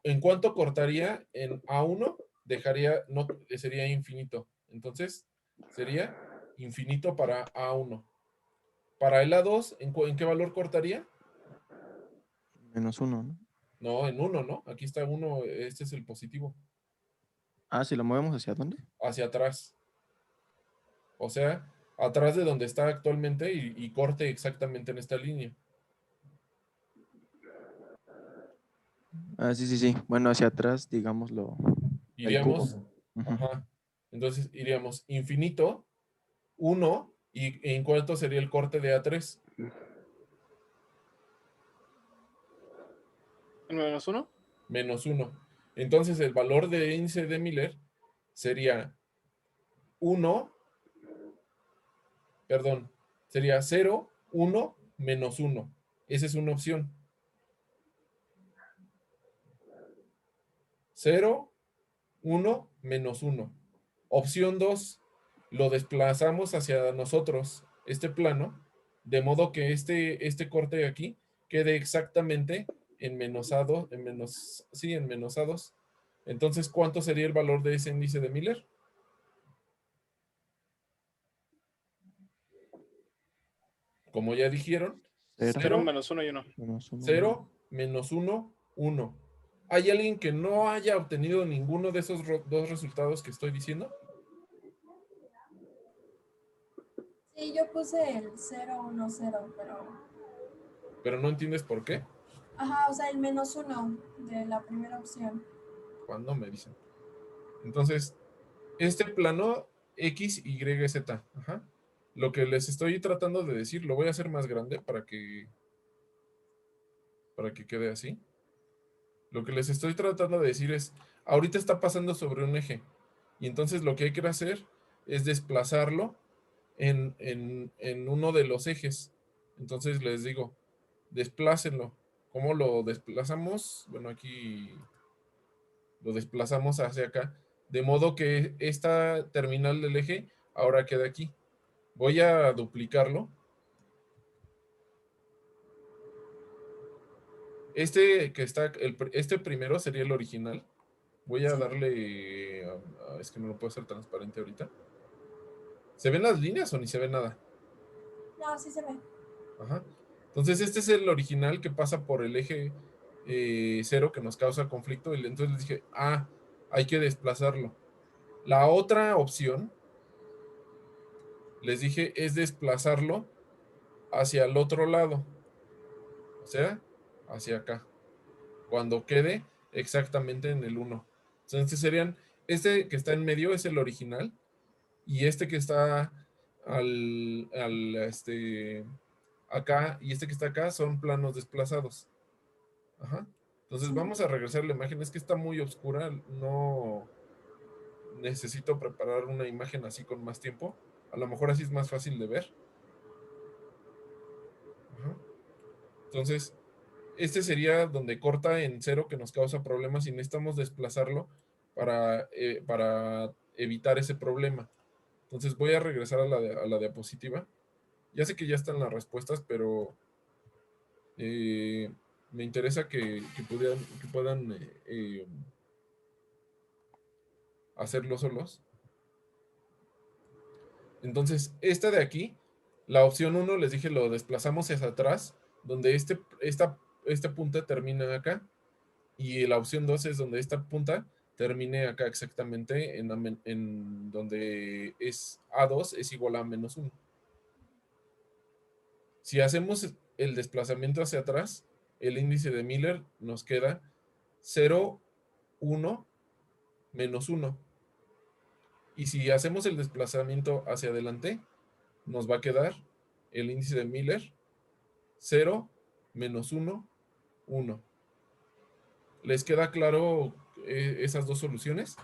¿en cuánto cortaría? En A1 dejaría, no, sería infinito. Entonces, sería infinito para A1. Para el A2, ¿en qué valor cortaría? -1, ¿no? No, en 1, ¿no? Aquí está 1, este es el positivo. Ah, si lo movemos hacia dónde. Hacia atrás. O sea, atrás de donde está actualmente y corte exactamente en esta línea. Ah, sí, sí, sí. Bueno, hacia atrás, digámoslo. El cubo. Iríamos, Ujú. ajá. Entonces iríamos infinito, 1, y en cuánto sería el corte de A3. ¿En -1? Menos 1. Entonces el valor de índice de Miller sería 1, perdón, sería 0, 1, menos 1. Esa es una opción. 0, 1, menos 1. Opción 2, lo desplazamos hacia nosotros, este plano, de modo que este corte de aquí quede exactamente en menos A2, en menos A2. Entonces, ¿cuánto sería el valor de ese índice de Miller? Como ya dijeron, 0, 0, 0, -1 y 1. -1. 0, menos 1, 1. ¿Hay alguien que no haya obtenido ninguno de esos dos resultados que estoy diciendo? Sí, yo puse el 0, 1, 0, Pero no entiendes por qué. Ajá, o sea, el -1 de la primera opción. ¿Cuándo me dicen? Entonces, este plano X, Y, Z. Ajá. Lo que les estoy tratando de decir, lo voy a hacer más grande para que quede así. Lo que les estoy tratando de decir es, ahorita está pasando sobre un eje. Y entonces lo que hay que hacer es desplazarlo en uno de los ejes. Entonces les digo, desplácenlo. ¿Cómo lo desplazamos? Bueno, aquí lo desplazamos hacia acá. De modo que esta terminal del eje ahora queda aquí. Voy a duplicarlo. Este que está, este primero sería el original. Voy a Sí. darle, es que no lo puedo hacer transparente ahorita. ¿Se ven las líneas o ni se ve nada? No, sí se ve. Ajá. Entonces este es el original que pasa por el eje 0 que nos causa conflicto. Y entonces les dije, hay que desplazarlo. La otra opción, les dije, es desplazarlo hacia el otro lado. O sea, hacia acá. Cuando quede exactamente en el 1. Entonces serían, este que está en medio es el original y este que está acá y este que está acá son planos desplazados. Ajá. Entonces Sí. vamos a regresar a la imagen. Es que está muy oscura, no necesito preparar una imagen así con más tiempo. A lo mejor así es más fácil de ver. Ajá. Entonces, este sería donde corta en 0 que nos causa problemas y necesitamos desplazarlo para evitar ese problema. Entonces voy a regresar a la diapositiva. Ya sé que ya están las respuestas, pero me interesa que puedan hacerlo solos. Entonces, esta de aquí, la opción 1, les dije, lo desplazamos hacia atrás, donde esta punta termina acá. Y la opción 2 es donde esta punta termine acá exactamente en donde es A2 es igual a -1. Si hacemos el desplazamiento hacia atrás, el índice de Miller nos queda 0, 1, -1. Y si hacemos el desplazamiento hacia adelante, nos va a quedar el índice de Miller 0, menos 1, 1. ¿Les queda claro esas dos soluciones?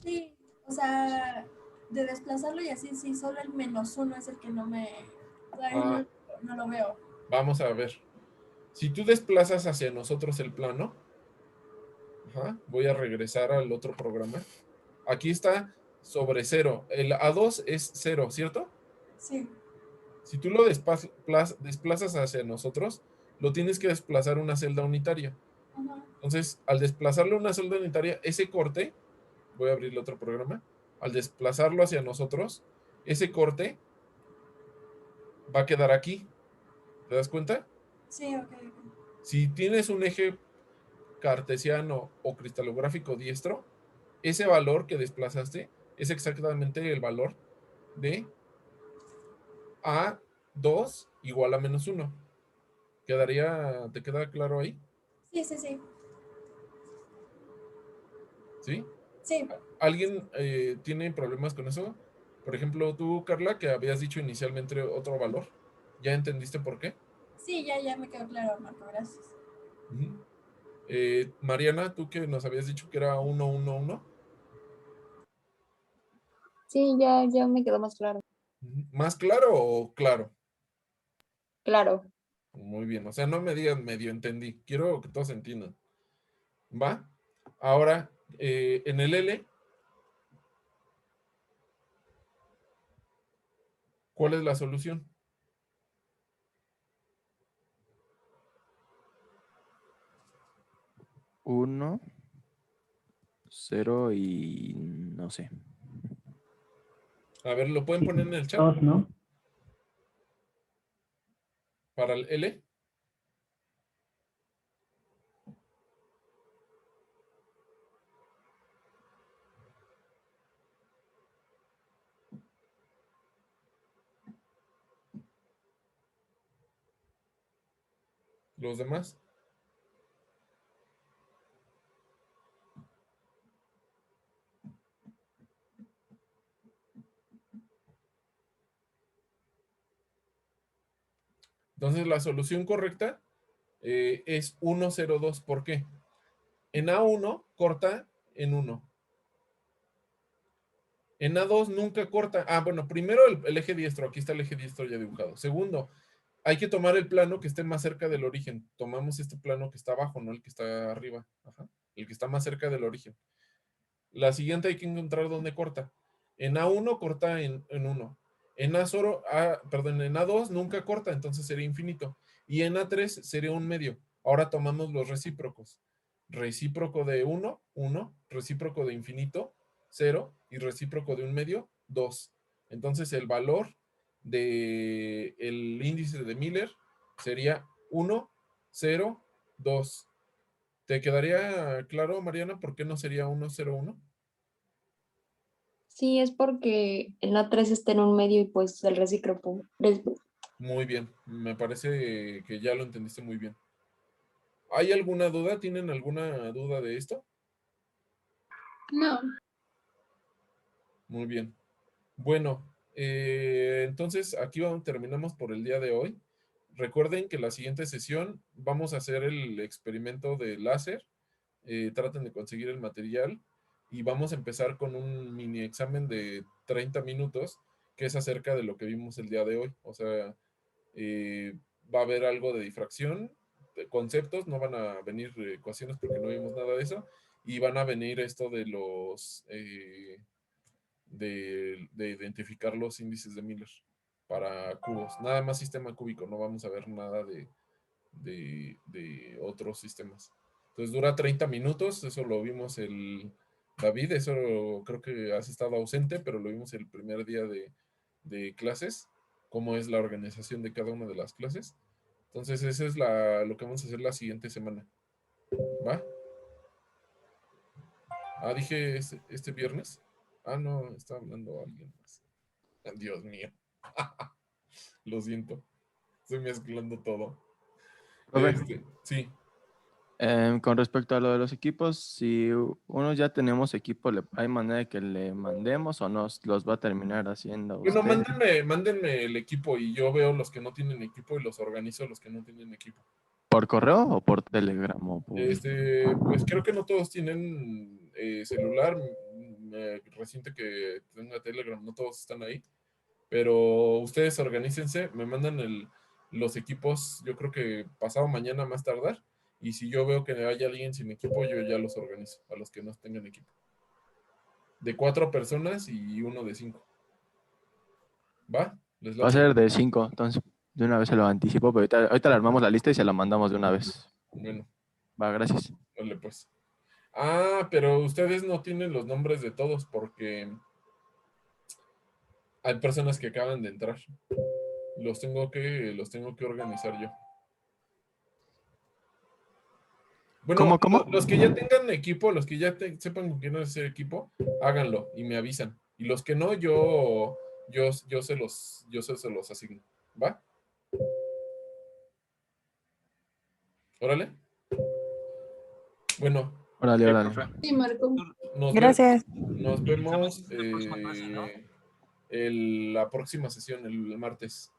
Sí, o sea, de desplazarlo y así, sí, solo el -1 es el que no me, todavía Ah, no lo veo. vamos a ver. Si tú desplazas hacia nosotros el plano, ajá, voy a regresar al otro programa. Aquí está sobre 0. El A2 es 0, ¿cierto? Sí, Si tú lo desplazas hacia nosotros, lo tienes que desplazar una celda unitaria. ajá, Entonces, al desplazarlo una celda unitaria, ese corte, voy a abrir el otro programa, al desplazarlo hacia nosotros, ese corte va a quedar aquí. ¿Te das cuenta? sí, ok. Si tienes un eje cartesiano o cristalográfico diestro, ese valor que desplazaste es exactamente el valor de A2 igual a -1. ¿Te queda claro ahí? Sí, sí, sí, ¿Sí? sí, ¿Alguien tiene problemas con eso? Por ejemplo, tú, Carla, que habías dicho inicialmente otro valor. ¿Ya entendiste por qué? sí, ya me quedó claro, Marco, gracias. Ujú. Mariana, tú que nos habías dicho que era 1, 1, 1. Sí, ya me quedó más claro. ¿Más claro o claro? Claro. Muy bien, o sea, no me digan medio entendí. Quiero que todos entiendan. ¿Va? Ahora, en el L, ¿cuál es la solución? Uno, 0 y no sé. A ver, ¿lo pueden Sí, poner en el chat? 2, ¿no? Para el L. Los demás. Entonces, la solución correcta es 1, 0, 2. ¿Por qué? En A1 corta en 1. En A2 nunca corta. Ah, bueno, primero el eje diestro. Aquí está el eje diestro ya dibujado. Segundo, hay que tomar el plano que esté más cerca del origen. Tomamos este plano que está abajo, no el que está arriba. Ajá. El que está más cerca del origen. La siguiente hay que encontrar dónde corta. En A1 corta en 1. En A2 nunca corta, entonces sería infinito. Y en A3 sería un medio. Ahora tomamos los recíprocos. Recíproco de 1, 1. Recíproco de infinito, 0. Y recíproco de un medio, 2. Entonces el valor del índice de Miller sería 1, 0, 2. ¿Te quedaría claro, Mariana, por qué no sería 1, 0, 1? Sí, es porque el A3 está en un medio y pues el recíproco. Muy bien, me parece que ya lo entendiste muy bien. ¿Hay alguna duda? ¿Tienen alguna duda de esto? No. Muy bien. Bueno, entonces aquí terminamos por el día de hoy. Recuerden que la siguiente sesión vamos a hacer el experimento de láser. Traten de conseguir el material y vamos a empezar con un mini examen de 30 minutos que es acerca de lo que vimos el día de hoy. O sea, va a haber algo de difracción, de conceptos, no van a venir ecuaciones porque no vimos nada de eso, y van a venir esto de de identificar los índices de Miller para cubos. Nada más sistema cúbico, no vamos a ver nada de otros sistemas. Entonces dura 30 minutos, eso lo vimos David, eso creo que has estado ausente, pero lo vimos el primer día de clases, cómo es la organización de cada una de las clases. Entonces eso es lo que vamos a hacer la siguiente semana. ¿Va? Ah, dije este viernes. Ah, no, está hablando alguien más. Dios mío. Lo siento. Estoy mezclando todo. Profe, Sí. Con respecto a lo de los equipos, si uno ya tenemos equipo, ¿hay manera de que le mandemos o nos los va a terminar haciendo Bueno, usted? mándenme el equipo y yo veo los que no tienen equipo y los organizo los que no tienen equipo. ¿Por correo o por Telegram? O por... Pues creo que no todos tienen celular. Reciente que tenga Telegram, no todos están ahí. Pero ustedes organícense, me mandan los equipos, yo creo que pasado mañana más tardar. Y si yo veo que hay alguien sin equipo, yo ya los organizo, a los que no tengan equipo. De 4 personas y uno de 5. ¿Va? ¿Les Va a late? ser de 5, entonces de una vez se lo anticipo, pero ahorita le armamos la lista y se la mandamos de una vez. Bueno, Va, gracias. vale pues. Ah, pero ustedes no tienen los nombres de todos porque hay personas que acaban de entrar. Los tengo que organizar yo. Bueno, ¿Cómo? los que ya tengan equipo, los que ya sepan con quién hacer equipo, háganlo y me avisan. Y los que no, yo se los asigno. ¿Va? Órale. Bueno, Órale, Sí, órale. profe. Sí, Marco. Gracias. Nos vemos la próxima sesión, el martes.